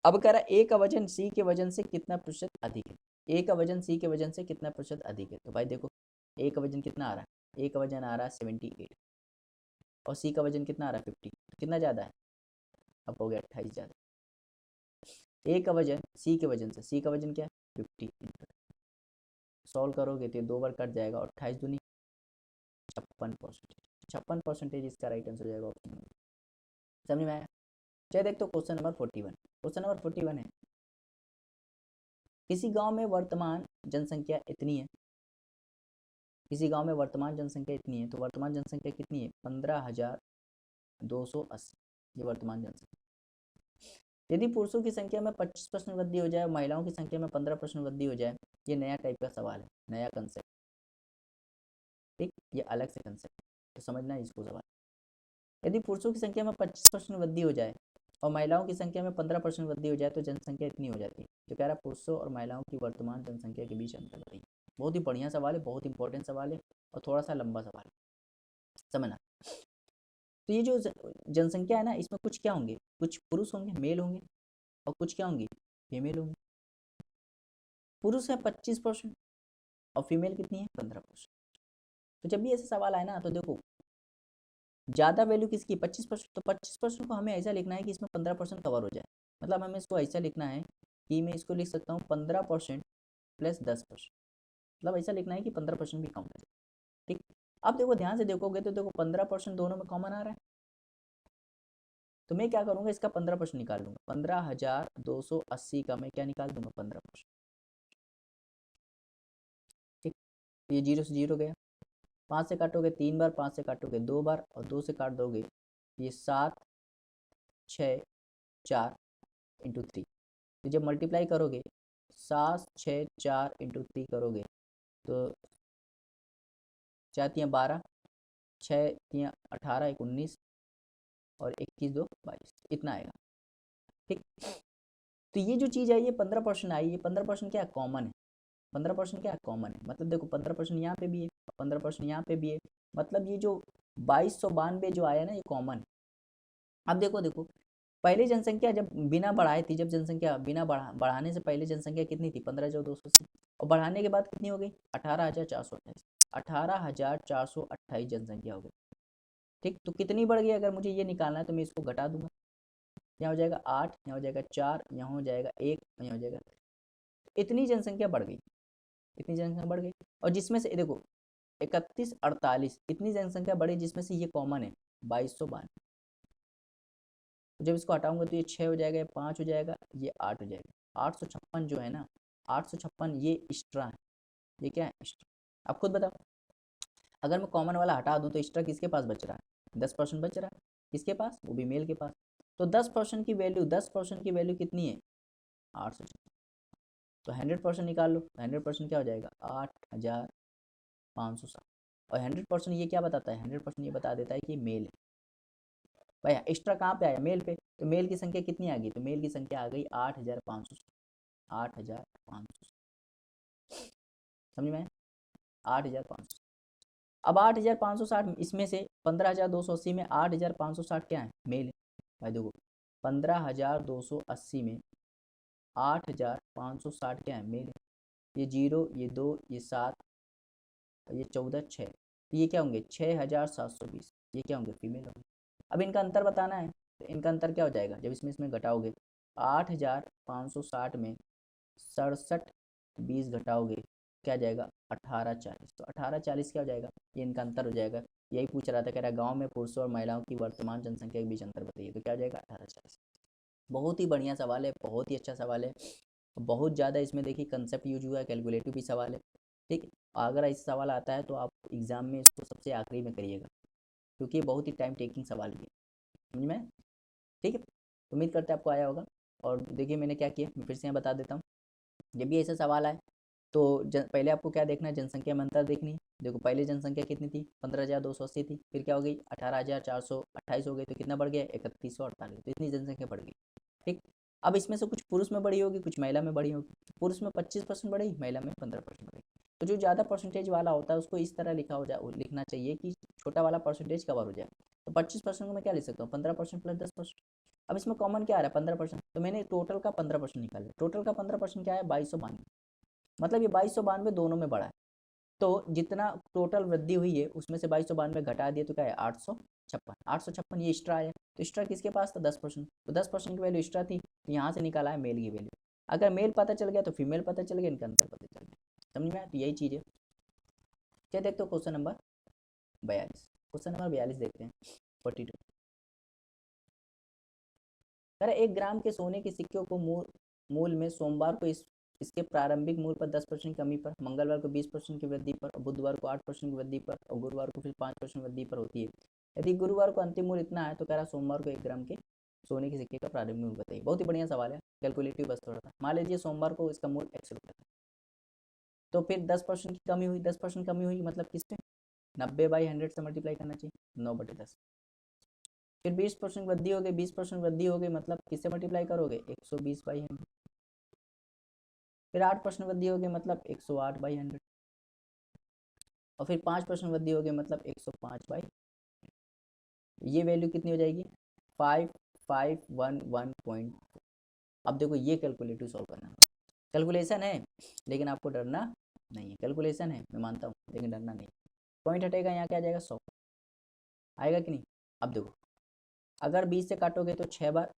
अब कह रहा है ए का वजन सी के वजन से कितना प्रतिशत अधिक है। ए का वजन सी के वजन से कितना प्रतिशत अधिक है। तो भाई देखो, ए का वजन कितना आ रहा है, ए का वजन आ रहा है 78, और सी का वजन कितना आ रहा है 50, कितना ज़्यादा है, अब हो गया 28 ज़्यादा। ए का वजन सी के वजन से, सी का वजन क्या है 50, सॉल्व करोगे तो 2 बार कट जाएगा, और 28 दूनी 56%, 56% इसका राइट आंसर हो जाएगा ऑप्शन नंबर। समझ में आया। चलिए देखते हो क्वेश्चन नंबर 41। क्वेश्चन नंबर 41 है, किसी गांव में वर्तमान जनसंख्या इतनी है, किसी गांव में वर्तमान जनसंख्या इतनी है, तो वर्तमान जनसंख्या कितनी है, 15,280, ये वर्तमान जनसंख्या। यदि पुरुषों की संख्या में 25% वृद्धि हो जाए, महिलाओं की संख्या में 15% वृद्धि हो जाए, ये नया टाइप का सवाल है, नया कंसेप्ट। ठीक, ये अलग से कंसेप्ट है, तो समझना है इसको सवाल। यदि पुरुषों की संख्या में 25% वृद्धि हो जाए और महिलाओं की संख्या में 15% वृद्धि हो जाए, तो जनसंख्या इतनी हो जाती है। तो कह रहा है पुरुषों और महिलाओं की वर्तमान जनसंख्या के बीच अंतर बताइए। बहुत ही बढ़िया सवाल है, बहुत इंपॉर्टेंट सवाल है, और थोड़ा सा लंबा सवाल है, समझना। तो ये जो जनसंख्या है ना, इसमें कुछ क्या होंगे, कुछ पुरुष होंगे, मेल होंगे, और कुछ क्या होंगी, फीमेल होंगी। पुरुष है 25% और फीमेल कितनी है, 15%। तो जब भी ऐसे सवाल आए ना, तो देखो ज़्यादा वैल्यू किसकी 25%, तो 25% को हमें ऐसा लिखना है कि इसमें 15% कवर हो जाए। मतलब हमें इसको ऐसा लिखना है कि मैं इसको लिख सकता हूँ 15% प्लस 10%। मतलब ऐसा लिखना है कि 15% भी काउंट है। ठीक, अब देखो ध्यान से देखोगे तो देखो 15% दोनों में कॉमन आ रहा है। तो मैं क्या करूँगा, इसका 15% निकाल लूँगा। 15,280 का मैं क्या निकाल दूंगा 15%। ठीक, ये 0 से 0 गया। 5 से काटोगे 3 बार, 5 से काटोगे 2 बार और 2 से काट दोगे ये 7, 6, 4 इंटू 3। तो जब मल्टीप्लाई करोगे 7, 6, 4 इंटू 3 करोगे तो 4 तियाँ 12, 6 तियाँ 18, 1 19 और 21 2 22, इतना आएगा। ठीक, तो ये जो चीज़ है ये 15% आई, ये 15% क्या कॉमन है। 15% क्या कॉमन है, मतलब देखो 15% यहाँ पे भी है, 15% यहाँ पे भी है। मतलब ये जो 2292 जो आया ना ये कॉमन है। अब देखो देखो पहले जनसंख्या जब बिना बढ़ाई थी, जब जनसंख्या बिना बढ़ाने से पहले जनसंख्या कितनी थी 15,280, और बढ़ाने के बाद कितनी हो गई 18,428। 18,428 जनसंख्या हो गई। ठीक, तो कितनी बढ़ गई अगर मुझे ये निकालना है तो मैं इसको घटा दूंगा। यहाँ हो जाएगा 8, यहाँ हो जाएगा 4, यहाँ हो जाएगा 1, यहाँ हो जाएगा, इतनी जनसंख्या बढ़ गई। इतनी जनसंख्या बढ़ गई और जिसमें से देखो 31 48 इतनी जनसंख्या बढ़ी जिसमें से ये कॉमन है 2292। जब इसको हटाऊंगा तो ये 6 हो जाएगा, ये 5 हो जाएगा, ये 8 हो जाएगा। 856 जो है ना, 856 ये एक्स्ट्रा है। ये क्या है एक्स्ट्रा, आप खुद बताओ। अगर मैं कॉमन वाला हटा दूं तो एक्स्ट्रा किसके पास बच रहा है 10% बच रहा है। किसके पास, वो भी मेल के पास। तो 10% की वैल्यू, 10% की वैल्यू कितनी है 856। तो 100% निकाल लो, 100% क्या हो जाएगा 8,560। और 100% ये क्या बताता है, 100% ये बता देता है कि मेल है। भाई एक्स्ट्रा कहाँ पे आया, मेल पे। तो मेल की संख्या कितनी आ गई, तो मेल की संख्या आ गई 8,500। 8,500 समझ में, 8,500। अब 8,560 इसमें से 15,280 में 8,560 क्या है मेल है। भाई देखो 15,280 में 8,560 क्या है मेल है। ये 0, ये 2, ये 7, ये 14, 6, तो ये क्या होंगे 6,720। ये क्या होंगे फीमेल होंगे। अब इनका अंतर बताना है तो इनका अंतर क्या हो जाएगा जब इसमें घटाओगे। 8,560 में 67 20 घटाओगे क्या जाएगा 1840। तो 1840 क्या हो जाएगा, ये इनका अंतर हो जाएगा। यही पूछ रहा था, कह रहा गांव में पुरुषों और महिलाओं की वर्तमान जनसंख्या के बीच अंतर बताइए, तो क्या हो जाएगा 1840। बहुत ही बढ़िया सवाल है, बहुत ही अच्छा सवाल है। बहुत ज़्यादा इसमें देखिए कंसेप्ट यूज हुआ है, कैलकुलेटिव भी सवाल है। ठीक, अगर ऐसा सवाल आता है तो आप एग्ज़ाम में इसको सबसे आखिरी में करिएगा क्योंकि ये बहुत ही टाइम टेकिंग सवाल भी है, समझ में। ठीक है, उम्मीद करते हैं आपको आया होगा। और देखिए मैंने क्या किया, मैं फिर से यहाँ बता देता हूँ। जब भी ऐसा सवाल आए तो पहले आपको क्या देखना है, जनसंख्या में अंतर देखनी है। देखो पहले जनसंख्या कितनी थी 15,280 थी, फिर क्या हो गई 18,428 हो गई, तो कितना बढ़ गया 3148। तो इतनी जनसंख्या बढ़ गई। ठीक, अब इसमें से कुछ पुरुष में बढ़ी होगी, कुछ महिला में बढ़ी होगी। पुरुष में 25% बढ़ी, महिला में 15% बढ़ी। तो जो ज़्यादा परसेंटेज वाला होता है उसको इस तरह लिखना चाहिए कि छोटा वाला परसेंटेज कवर हो जाए। तो 25% को मैं क्या लिख सकता हूँ 15% प्लस 10%। अब इसमें कॉमन क्या आ रहा है 15%, तो मैंने टोटल का 15% निकाला। टोटल का 15% क्या है 2292। मतलब ये 2292 दोनों में बढ़ा है। तो जितना टोटल वृद्धि हुई है उसमें से 2292 घटा दिए तो क्या है 856। 856 ये एक्स्ट्रा है, तो एक्स्ट्रा किसके पास था 10%। तो 10% की वैल्यू एक्स्ट्रा थी, तो यहाँ से निकाला है मेल की वैल्यू। अगर मेल पता चल गया तो फीमेल पता चल गया, इनका अंतर पता चल गया। समझ में आया, तो यही चीज़ है। क्या देखते हो क्वेश्चन नंबर 42। क्वेश्चन नंबर 42 देखते हैं 42। सर 1 ग्राम के सोने के सिक्कों को मूल में सोमवार को इसके प्रारंभिक मूल्य पर 10% कमी पर, मंगलवार को 20% की वृद्धि पर, और बुधवार को 8% की वृद्धि पर, और गुरुवार को फिर 5% वृद्धि पर होती है। यदि गुरुवार को अंतिम मूल्य इतना है तो कह रहा सोमवार को 1 ग्राम के सोने के सिक्के का प्रारंभिक मूल्य बताइए। बहुत ही बढ़िया सवाल है, कैलकुलेटिव बस थोड़ा सा। मान लीजिए सोमवार को इसका मूल्य 100 रुपये था, तो फिर 10% की कमी हुई, 10% कमी हुई मतलब किस पे 90/100 से मल्टीप्लाई करना चाहिए 9/10। फिर 20% वृद्धि हो गई, 20% वृद्धि हो गई मतलब किससे मल्टीप्लाई करोगे 120/100। फिर 8% वृद्धि हो गई मतलब 108/100। और फिर 5% वृद्धि हो गई मतलब 105/। ये वैल्यू कितनी हो जाएगी 5511 अब देखो ये कैलकुलेटिव सॉल्व करना है। कैलकुलेशन है लेकिन आपको डरना नहीं है। कैलकुलेशन है मैं मानता हूँ लेकिन डरना नहीं। पॉइंट हटेगा यहाँ क्या आ जाएगा 100 आएगा कि नहीं। अब देखो, अगर 20 से काटोगे तो 6 बार,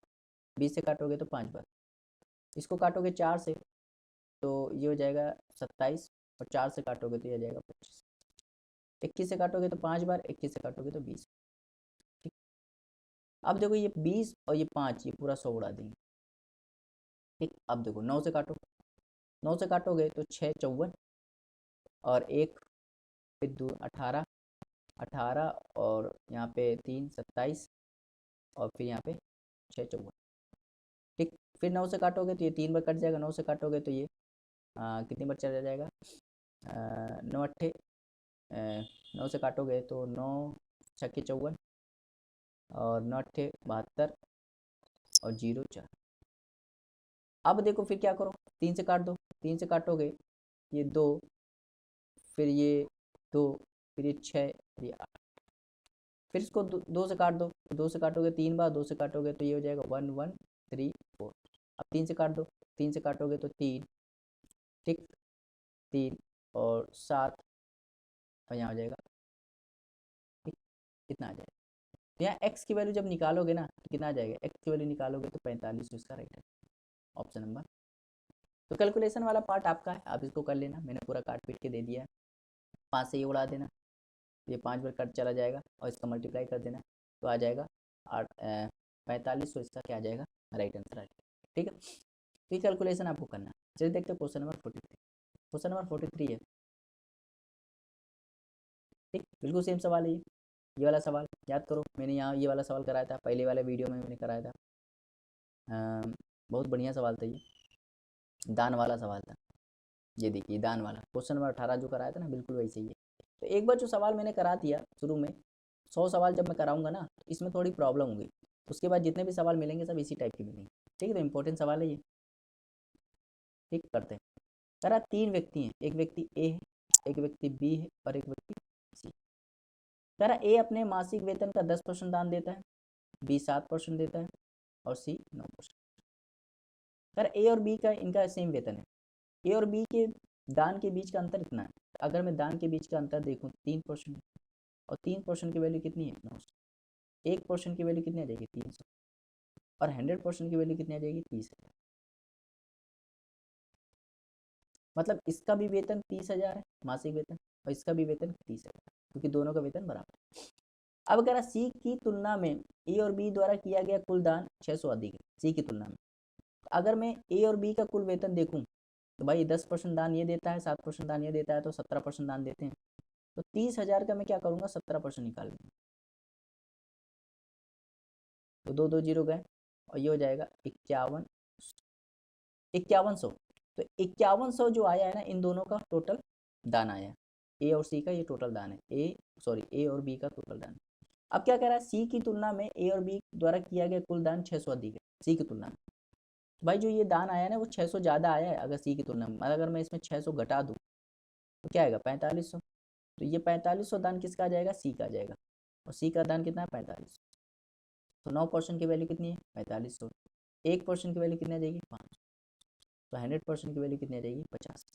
20 से काटोगे तो 5 बार, इसको काटोगे 4 से तो ये हो जाएगा 27, और 4 से काटोगे तो ये हो जाएगा 25, 21 से काटोगे तो 5 बार, 21 से काटोगे तो 20। ठीक, अब देखो ये 20 और ये 5 ये पूरा 100 उड़ा देंगे। ठीक, अब देखो 9 से काटो, 9 से काटोगे तो 6 54, और एक फिर 2 18, 18 और यहाँ पे 3 27, और फिर यहाँ पे 6 54। ठीक, फिर 9 से काटोगे तो ये 3 बार कट जाएगा, 9 से काटोगे तो ये कितनी बार चला जाएगा, 9 अट्ठे, 9 से काटोगे तो 9 छक्के 54, और 9 अट्ठे 72, और 0 4। अब देखो फिर क्या करो, 3 से काट दो, 3 से काटोगे ये 2, फिर ये 2, फिर ये 6, ये 8, फिर इसको 2 से काट दो, 2 से काटोगे 3 बार, 2 से काटोगे तो ये हो जाएगा 1 1 3 4। अब 3 से काट दो, 3 से काटोगे तो 3, ठीक, 3 और 7, और यहाँ हो जाएगा, ठीक, कितना आ जाएगा, तो यहाँ x की वैल्यू जब निकालोगे ना तो कितना आ जाएगा, x की वैल्यू निकालोगे तो 45, इसका राइट है ऑप्शन नंबर। तो कैलकुलेशन वाला पार्ट आपका है, आप इसको कर लेना, मैंने पूरा काट पीट के दे दिया है। 5 से ये उड़ा देना, ये 5 बार कट चला जाएगा, और इसका मल्टीप्लाई कर देना तो आ जाएगा 8 45, तो इसका क्या आ जाएगा, राइट आंसर आ जाएगा। ठीक है, तो ये कैलकुलेशन आपको करना है। चलिए देखते हैं क्वेश्चन नंबर 43। क्वेश्चन नंबर 43 है, ठीक, बिल्कुल सेम सवाल है ये वाला सवाल याद करो, मैंने यहाँ ये वाला सवाल कराया था, पहले वाले वीडियो में मैंने कराया था। बहुत बढ़िया सवाल था ये, दान वाला सवाल था। ये देखिए दान वाला क्वेश्चन नंबर 18 जो कराया था ना, बिल्कुल वैसे ही है। तो एक बार जो सवाल मैंने करा दिया शुरू में, 100 सवाल जब मैं कराऊंगा ना तो इसमें थोड़ी प्रॉब्लम होगी, उसके बाद जितने भी सवाल मिलेंगे सब इसी टाइप के मिलेंगे। ठीक है, तो इंपॉर्टेंट सवाल है ये। ठीक, करते हैं। करा 3 व्यक्ति हैं, एक व्यक्ति ए है, एक व्यक्ति बी है, और एक व्यक्ति सी। करा ए अपने मासिक वेतन का 10% दान देता है, बी 7% देता है, और सी 9%। सर ए और बी का इनका सेम वेतन है, ए और बी के दान के बीच का अंतर इतना है। अगर मैं दान के बीच का अंतर देखूं 3%, और 3% की वैल्यू कितनी है 900, 1% की वैल्यू कितनी आ जाएगी 300, और 100% की वैल्यू कितनी आ जाएगी 30,000। मतलब इसका भी वेतन 30,000 है मासिक वेतन, और इसका भी वेतन 30,000, क्योंकि दोनों का वेतन बराबर है। अब अगर सी की तुलना में ए और बी द्वारा किया गया कुल दान 600 अधिक है, सी की तुलना में। अगर मैं ए और बी का कुल वेतन देखूं तो भाई 10% दान ये देता है, 7% दान ये देता है, तो 17% दान देते हैं। तो 30,000 का मैं क्या करूँगा, 17% निकाल लूँगा, तो 2 2 जीरो गए, और ये हो जाएगा 51 5100। तो 5100 जो आया है ना, इन दोनों का टोटल दान आया है, ए और सी का ये टोटल दान है, ए और बी का टोटल दान। अब क्या कह रहा है, सी की तुलना में ए और बी द्वारा किया गया कुल दान 600 अधिक है सी की तुलना में। भाई जो ये दान आया है ना वो 600 ज़्यादा आया है अगर सी की तुलना में, अगर मैं इसमें 600 घटा दूँ तो क्या आएगा 4500। तो ये 4500 दान किसका आ जाएगा, सी का आ जाएगा, और सी का दान कितना है 4500। तो 9% की वैल्यू कितनी है 4500, 1% की वैल्यू कितनी आ जाएगी 500, तो 100% की वैल्यू कितनी आ जाएगी 50।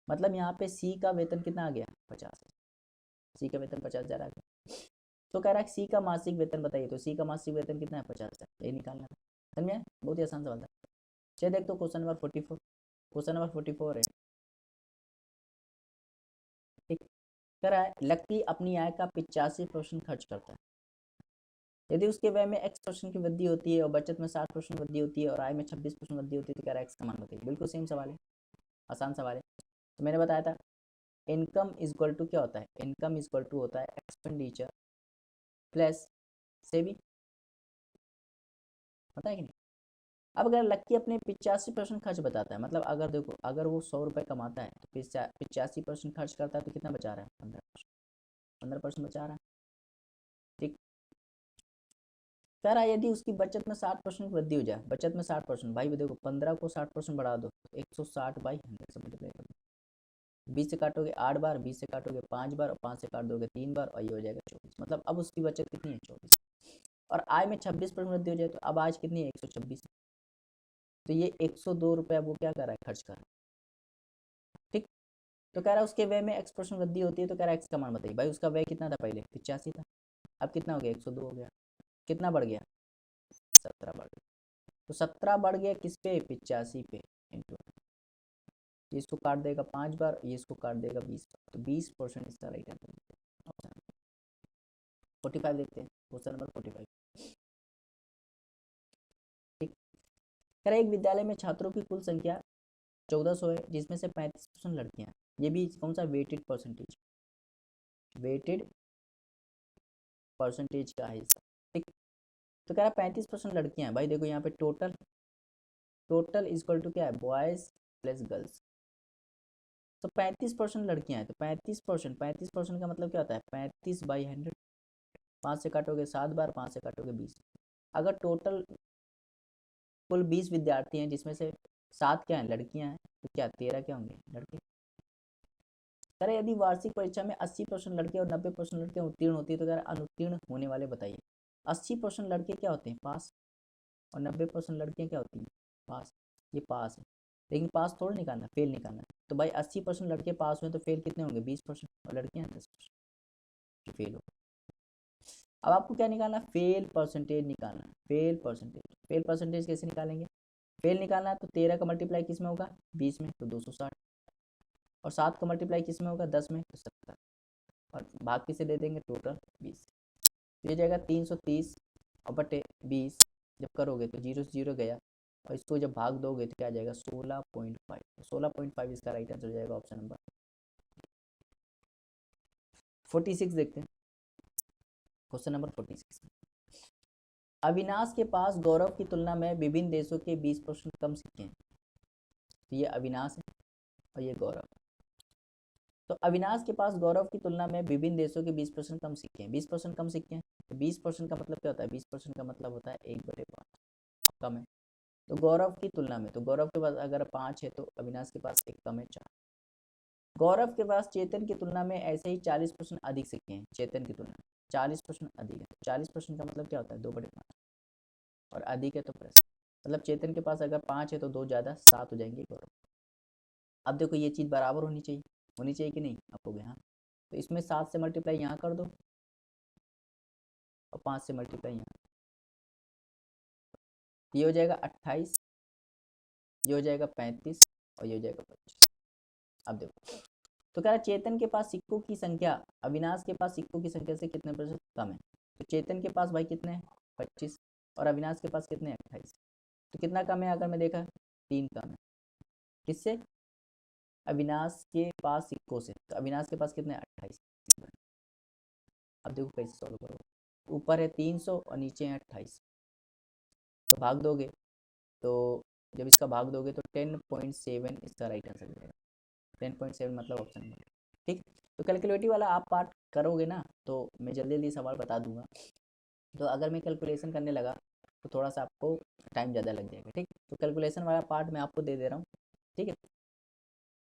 मतलब यहाँ पे सी का वेतन कितना आ गया 50, सी का वेतन 50,000 आ गया। तो कह रहा है सी का मासिक वेतन बताइए, तो सी का मासिक वेतन कितना है 50,000, यही निकालना है। समझ में, बहुत ही आसान सवाल था। चलिए देख तो क्वेश्चन नंबर 44। क्वेश्चन नंबर 44 है, ठीक, कह रहा है लक्की अपनी आय का 85% खर्च करता है, यदि उसके व्यय में x% की वृद्धि होती है और बचत में 60% वृद्धि होती है और आय में 26% वृद्धि होती है, तो कह रहा है x का मान बताइए। बिल्कुल सेम सवाल है, आसान सवाल है। तो मैंने बताया था इनकम इज इक्वल टू क्या होता है, इनकम इज इक्वल टू होता है एक्सपेंडिचर प्लस सेविंग, पता है कि नहीं। अब अगर लक्की अपने 85% खर्च बताता है, मतलब अगर देखो अगर वो 100 रुपये कमाता है तो 85% खर्च करता है, तो कितना बचा रहा है 15%, 15% बचा रहा है। ठीक, कह रहा है यदि उसकी बचत में 60% वृद्धि हो जाए, बचत में 60%, भाई देखो 15 को 60% बढ़ा दो, 160/100 से मल्टीप्लाई कर दो, 20 से काटोगे 8 बार, 20 से काटोगे 5 बार, और 5 से काट दोगे 3 बार, और ये हो जाएगा 24। मतलब अब उसकी बचत कितनी है 24, और आय में 26% वृद्धि हो जाए तो अब आज कितनी है 126। तो ये 102 रुपये वो क्या कर रहा है खर्च कर रहा है। ठीक, तो कह रहा है उसके वे में x% वृद्धि होती है, तो कह रहा है x का मान बताइए। भाई उसका वे कितना था पहले, 85 था, अब कितना हो गया, 102 हो गया। कितना बढ़ गया, 17 बढ़ गया। तो 17 बढ़ गया किस पे, 85 पे, इंटू ये इसको काट देगा 5 बार, ये इसको काट देगा 20 बार, तो 20% इसका राइट आंसर। 45 देखते हैं, क्वेश्चन नंबर 45। ठीक, कह रहा है एक विद्यालय में छात्रों की कुल संख्या 1400 है, जिसमें से 35% लड़कियां हैं। ये भी कौन सा, वेटेड परसेंटेज, वेटेड परसेंटेज का हिस्सा। ठीक, तो कह रहा है 35% लड़कियां हैं। भाई देखो यहाँ पे टोटल, टोटल इक्वल टू क्या है, बॉयज प्लस गर्ल्स। तो 35% लड़कियां हैं, तो 35% का मतलब क्या होता है, 35/100। 5 से काटोगे 7 बार, 5 से काटोगे 20। अगर टोटल कुल 20 विद्यार्थी हैं, जिसमें से 7 क्या हैं, लड़कियां हैं, तो क्या 13 क्या होंगे, लड़के। कह रहे यदि वार्षिक परीक्षा में 80% लड़के और 90% लड़के उत्तीर्ण होती है, तो कह रहे अनुत्तीर्ण होने वाले बताइए। 80% लड़के क्या होते हैं, पास, और 90% लड़कियां क्या होती हैं, पास। ये पास है, लेकिन पास थोड़ा निकालना, फेल निकालना है। तो भाई 80% लड़के पास हुए तो फेल कितने होंगे, 20%, और लड़कियां 10% फेल हो। अब आपको क्या निकालना, फेल परसेंटेज निकालना है, फेल परसेंटेज। फेल परसेंटेज कैसे निकालेंगे, फेल निकालना है तो 13 का मल्टीप्लाई किस में होगा, 20 में, तो 260। और 7 का मल्टीप्लाई किस में होगा, 10 में, तो 70। और भाग किसे दे देंगे, टोटल 20। तो ये जाएगा 330 और बटे 20, जब करोगे तो 0 से 0 गया, और इसको जब भाग दोगे तो क्या आ जाएगा, 16.5। 16.5 इसका राइट आंसर हो जाएगा, ऑप्शन नंबर 46 देखते हैं। क्वेश्चन नंबर 46, अविनाश के पास गौरव की तुलना में विभिन्न देशों के 20% कम सिक्के हैं। तो ये अविनाश है और ये गौरव। तो अविनाश के पास गौरव की तुलना में विभिन्न देशों के 20% कम सिक्के हैं। 20% कम सिक्के हैं, तो 20% का मतलब क्या होता है, 20% का मतलब होता है 1/5 कम है। तो गौरव की तुलना में, तो गौरव के पास अगर 5 है, तो अविनाश के पास 1 कम है, 4। गौरव के पास चेतन की तुलना में ऐसे ही 40% अधिक सिक्के हैं, चेतन की तुलना में 40% अधिक है। 40% का मतलब क्या होता है, 2/5, और अधिक है तो प्लस। मतलब चेतन के पास अगर 5 है तो 2 ज़्यादा 7 हो जाएंगे गौरव। अब देखो ये चीज़ बराबर होनी चाहिए कि नहीं, आपको हाँ। तो इसमें 7 से मल्टीप्लाई यहाँ कर दो, और 5 से मल्टीप्लाई यहाँ, ये हो जाएगा 28, ये हो जाएगा 35, और ये हो जाएगा 25। अब देखो, तो कह रहा है चेतन के पास सिक्कों की संख्या अविनाश के पास सिक्कों की संख्या से कितने प्रतिशत कम है। तो चेतन के पास भाई कितने हैं, 25, और अविनाश के पास कितने हैं, 28। तो कितना कम है, अगर मैं देखा 3 कम है, किससे, अविनाश के पास सिक्कों से। तो अविनाश के पास कितने हैं, 28। अब देखो कैसे सॉल्व करो, ऊपर है 300 और नीचे है 28, तो भाग दोगे, तो जब इसका भाग दोगे तो 10.7 इसका राइट आंसर हो जाएगा। 10.7 मतलब ऑप्शन नंबर। ठीक, तो कैलकुलेटिव वाला आप पार्ट करोगे ना, तो मैं जल्दी जल्दी सवाल बता दूंगा। तो अगर मैं कैलकुलेशन करने लगा तो थोड़ा सा आपको टाइम ज़्यादा लग जाएगा। ठीक, तो कैलकुलेशन वाला पार्ट मैं आपको दे दे रहा हूँ। ठीक है,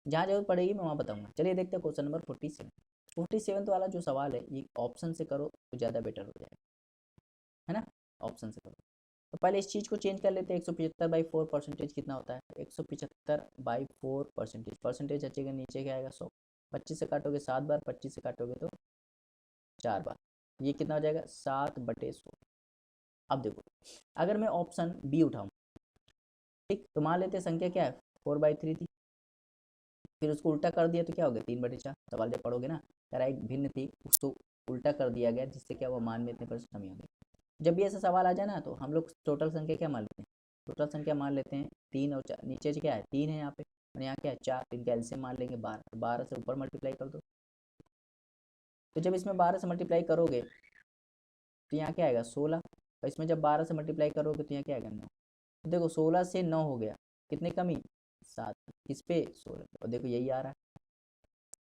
जहाँ जरूरत पड़ेगी मैं वहाँ बताऊँगा। चलिए देखते हैं क्वेश्चन नंबर 47। 47 वाला जो सवाल है ये ऑप्शन से करो तो ज़्यादा बेटर हो जाएगा, है ना, ऑप्शन से करो। तो पहले इस चीज़ को चेंज कर लेते हैं। 175/4 परसेंटेज कितना होता है, 175/4 परसेंटेज। परसेंटेज अच्छेगा, नीचे क्या आएगा 100। 25 से काटोगे 7 बार, 25 से काटोगे तो 4 बार, ये कितना हो जाएगा 7/100। अब देखो, अगर मैं ऑप्शन बी उठाऊँ, ठीक, तो मान लेते हैं संख्या क्या है 4/3 थी, फिर उसको उल्टा कर दिया तो क्या हो गया 3/4। सवाल जब पढ़ोगे ना, तरह एक भिन्न थी उसको उल्टा कर दिया गया, जिससे क्या हुआ मान में इतने परसेंट कमी हो गई। जब भी ऐसा सवाल आ जाए ना, तो हम लोग टोटल संख्या क्या मान लेते हैं, टोटल संख्या मान लेते हैं 3 और 4। नीचे से क्या है 3 है यहाँ पे, और यहाँ क्या है 4, इनका एलसीएम मान लेंगे 12। 12 से ऊपर मल्टीप्लाई कर दो। तो जब इसमें 12 से मल्टीप्लाई करोगे तो यहाँ क्या आएगा 16, और इसमें जब 12 से मल्टीप्लाई करोगे तो यहाँ क्या आएगा 9। तो देखो 16 से 9 हो गया, कितने कमी 7, किस पे 16। और देखो यही आ रहा है,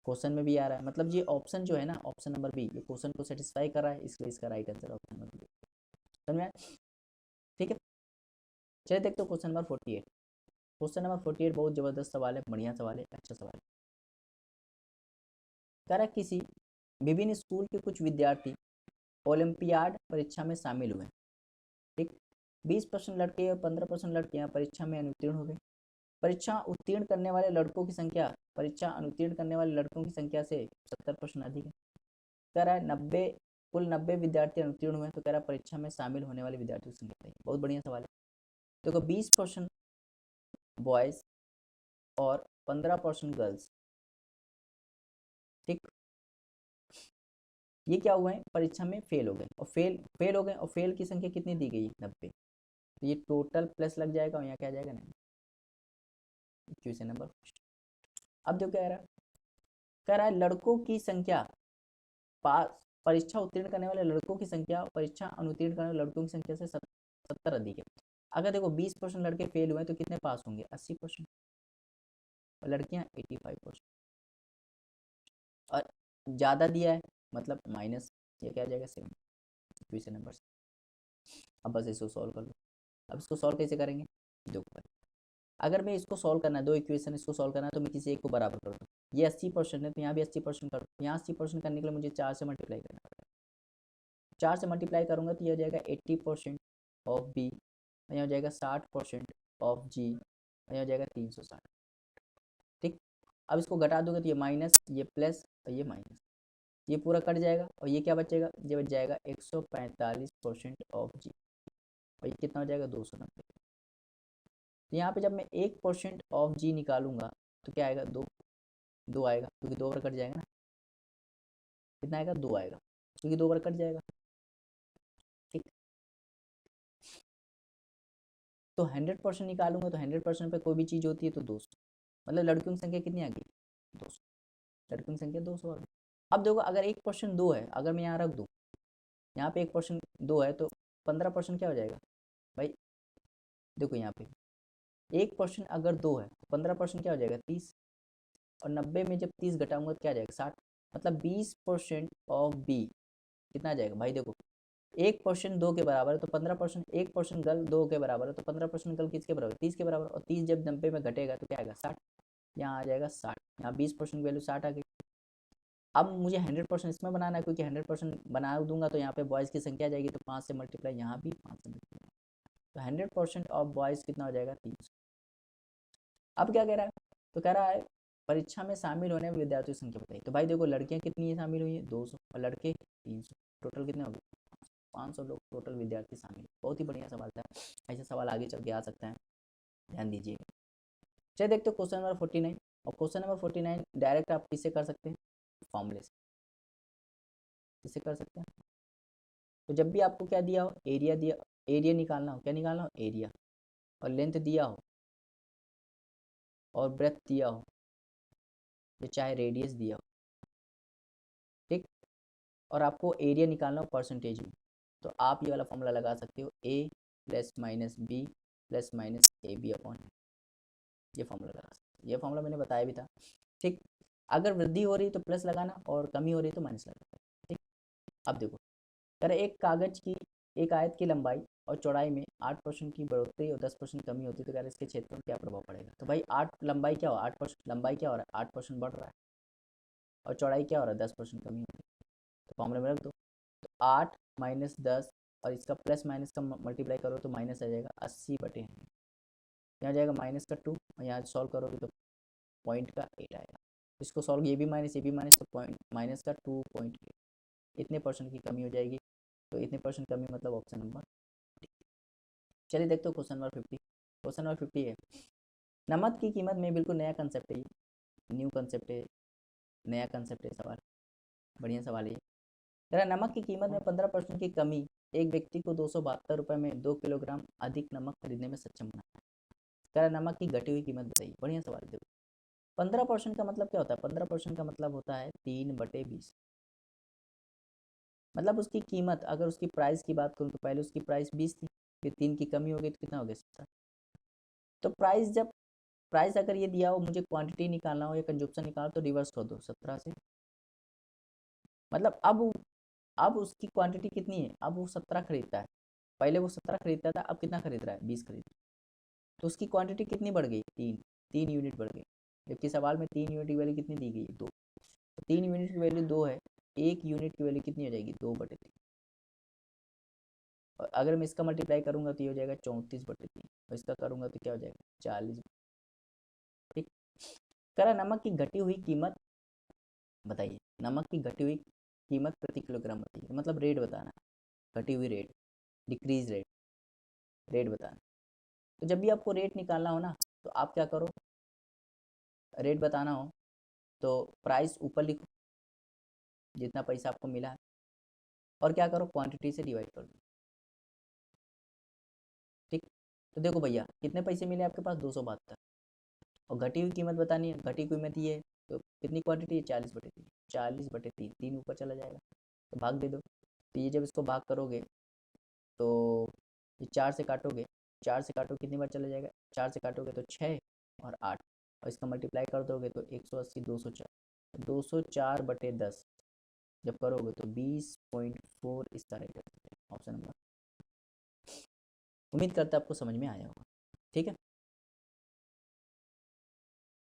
क्वेश्चन में भी आ रहा है। मतलब ये ऑप्शन जो है ना, ऑप्शन नंबर बी, ये क्वेश्चन को सेटिस्फाई कर रहा है, इसलिए इसका right answer option number B. समझ में आया? ठीक है, चलिए देखते हो क्वेश्चन नंबर 48। क्वेश्चन नंबर 48 बहुत जबरदस्त सवाल है, बढ़िया सवाल है, अच्छा सवाल है। कह रहा है किसी विभिन्न स्कूल के कुछ विद्यार्थी ओलंपियाड परीक्षा में शामिल हुए। ठीक, 20% लड़के और 15% लड़कियां परीक्षा में अनुत्तीर्ण हो गए। परीक्षा उत्तीर्ण करने वाले लड़कों की संख्या परीक्षा अनुत्तीर्ण करने वाले लड़कों की संख्या से 70% अधिक है। कह रहा है 90 कुल 90 विद्यार्थी अनुत्तीर्ण हुए, तो कह रहा है परीक्षा में शामिल होने वाले विद्यार्थियों की संख्या बताइए। बहुत बढ़िया सवाल है। देखो 20% बॉयज और 15% गर्ल्स, ठीक। ये क्या हुआ है, परीक्षा में फेल हो गए और फेल हो गए और फेल की संख्या कितनी दी गई है 90, तो ये टोटल प्लस लग जाएगा और यहाँ क्या आ जाएगा नहीं, क्वेश्चन नंबर। अब जो कह रहा है लड़कों की संख्या पास परीक्षा उत्तीर्ण करने वाले लड़कों की संख्या परीक्षा अनुत्तीर्ण करने वाले लड़कों की संख्या से 70 अधिक है। अगर देखो 20% लड़के फेल हुए तो कितने पास होंगे, 80%, और लड़कियां 85%, और ज़्यादा दिया है मतलब माइनस, ये क्या आ जाएगा 7, क्वेश्चन नंबर। अब बस इसको सॉल्व कर लो। अब इसको सॉल्व कैसे करेंगे, देखो अगर मैं इसको सॉल्व करना है, दो इक्वेशन इसको सॉल्व करना है, तो मैं किसी एक को बराबर कर दूँ। ये 80% है तो यहाँ भी 80% कर दूँ। यहाँ 80% करने के लिए मुझे 4 से मल्टीप्लाई करना पड़ेगा। 4 से मल्टीप्लाई करूँगा तो यह हो जाएगा 80% ऑफ बी, यहाँ हो जाएगा 60% ऑफ जी, यहाँ हो जाएगा 360, ठीक। अब इसको घटा दोगे तो ये माइनस, ये प्लस और ये माइनस, ये पूरा कट जाएगा और ये क्या बचेगा, ये बच जाएगा 145% ऑफ जी, और ये कितना हो जाएगा 290। तो यहाँ पे जब मैं 1% ऑफ जी निकालूंगा तो क्या आएगा, दो आएगा, क्योंकि 2 बार कट जाएगा ना, कितना आएगा, 2 आएगा, क्योंकि 2 बार कट जाएगा, ठीक। तो 100% निकालूंगा तो 100% पे कोई भी चीज़ होती है तो 200, मतलब लड़कियों की संख्या कितनी आ गई, 200, लड़कियों की संख्या 200 आ गई। अब देखो अगर 1% 2 है, अगर मैं यहाँ रख दूँ, यहाँ पे 1% 2 है तो 15% क्या हो जाएगा भाई, देखो यहाँ पे 1% अगर 2 है तो 15% क्या हो जाएगा 30, और 90 में जब 30 घटाऊंगा तो क्या आ जाएगा 60, मतलब 20% ऑफ बी कितना आ जाएगा भाई, देखो 1% 2 के बराबर है तो 15%, 1% गल 2 के बराबर है तो 15% गल किसके बराबर, 30 के बराबर, और 30 जब 90 में घटेगा तो क्या आएगा 60, यहाँ आ जाएगा 60, यहाँ 20% वैल्यू 60 आ गई। अब मुझे 100% इसमें बनाना है, क्योंकि 100% बना दूंगा तो यहाँ पे बॉयज़ की संख्या आ जाएगी, तो 5 से मल्टीप्लाई, यहाँ भी 5 से मल्टीप्लाई, तो 100% ऑफ बॉयज़ कितना हो जाएगा 300। अब क्या कह रहा है, तो कह रहा है परीक्षा में शामिल होने वाले विद्यार्थियों की संख्या बताइए। तो भाई देखो लड़कियां कितनी है शामिल हुई है 200, और लड़के 300, टोटल कितने हो गए 500 लोग टोटल विद्यार्थी शामिल। बहुत ही बढ़िया सवाल था, ऐसे सवाल आगे चल के आ सकता है, ध्यान दीजिएगा। चलिए देखते हो क्वेश्चन नंबर 49, और क्वेश्चन नंबर 49 डायरेक्ट आप किससे कर सकते हैं, फॉर्मूले से, किससे कर सकते हैं। तो जब भी आपको क्या दिया हो, एरिया दिया, एरिया निकालना हो, क्या निकालना हो, एरिया, और लेंथ दिया हो और ब्रेथ दिया हो, या चाहे रेडियस दिया हो, ठीक, और आपको एरिया निकालना हो परसेंटेज में, तो आप ये वाला फॉर्मूला लगा सकते हो, A plus minus B plus minus A B upon, ये फॉर्मूला लगा सकते हो। ये फॉर्मूला मैंने बताया भी था, ठीक। अगर वृद्धि हो रही तो प्लस लगाना और कमी हो रही तो माइनस लगाना, ठीक। अब देखो अगर एक कागज की एक आयत की लंबाई और चौड़ाई में 8% की बढ़ोतरी और 10% कमी होती है तो क्या इसके क्षेत्र पर क्या प्रभाव पड़ेगा। तो भाई 8 लंबाई क्या हो, 8% लंबाई क्या हो रहा है, 8% बढ़ रहा है, और चौड़ाई क्या हो रहा है 10% कमी हो रही है, तो फॉर्मूले में रख दो। तो 8 माइनस 10 और इसका प्लस माइनस का मल्टीप्लाई करो तो माइनस आ जाएगा 80/100, यहाँ जाएगा माइनस का 2, और यहाँ सॉल्व करोगे तो पॉइंट का 8 आएगा। इसको सॉल्व, ये भी माइनस तो पॉइंट माइनस का 2.8, इतने परसेंट की कमी हो जाएगी, तो इतने परसेंट कमी मतलब ऑप्शन नंबर। चलिए देखते हो क्वेश्चन नंबर 50। क्वेश्चन नंबर 50 है, नमक की कीमत में, बिल्कुल नया कंसेप्ट है, न्यू कंसेप्ट है, नया कंसेप्ट है सवाल, बढ़िया सवाल है। जरा नमक की कीमत में 15% की कमी एक व्यक्ति को 272 रुपये में 2 किलोग्राम अधिक नमक खरीदने में सक्षम बना। जरा नमक की घटी हुई कीमत बताइए, बढ़िया सवाल। देखो 15% का मतलब क्या होता है, 15% का मतलब होता है 3/20, मतलब उसकी कीमत, अगर उसकी प्राइस की बात करूँ तो पहले उसकी प्राइस 20 थी, फिर 3 की कमी हो गई तो कितना हो गया 70। तो प्राइस अगर ये दिया हो, मुझे क्वांटिटी निकालना हो या कंजप्शन निकालना तो रिवर्स कर दो 17 से, मतलब अब उसकी क्वांटिटी कितनी है, अब वो 17 खरीदता है, पहले वो 17 खरीदता था, अब कितना खरीद रहा है 20 खरीद रहा है, तो उसकी क्वांटिटी कितनी बढ़ गई, 3 यूनिट बढ़ गई, जबकि सवाल में 3 यूनिट की वैल्यू कितनी दी गई है 2, तो 3 यूनिट की वैल्यू 2 है, 1 यूनिट की वैल्यू कितनी हो जाएगी 2/3, और अगर मैं इसका मल्टीप्लाई करूंगा तो ये हो जाएगा 34/3, और इसका करूंगा तो क्या हो जाएगा 40। कह रहा नमक की घटी हुई कीमत बताइए, नमक की घटी हुई कीमत प्रति किलोग्राम बताइए, मतलब रेट बताना, घटी हुई रेट, डिक्रीज रेट, रेट बताना। तो जब भी आपको रेट निकालना हो ना, तो आप क्या करो, रेट बताना हो तो प्राइस ऊपर लिखो, जितना पैसा आपको मिला है, और क्या करो, क्वांटिटी से डिवाइड कर दो। ठीक, तो देखो भैया कितने पैसे मिले आपके पास, 272, और घटी हुई कीमत बतानी है, घटी हुई कीमत ये है, तो कितनी क्वांटिटी है, 40/3, 40/3, 3 ऊपर चला जाएगा, तो भाग दे दो। तो ये जब इसको भाग करोगे तो ये 4 से काटोगे, 4 से काटोगे कितनी बार चला जाएगा, 4 से काटोगे तो 6 और 8, और इसका मल्टीप्लाई कर दोगे तो 180, 204, 204/10 जब करोगे तो 20.4 इसका राइट आंसर है, ऑप्शन नंबर। उम्मीद करता है आपको समझ में आया होगा। ठीक है।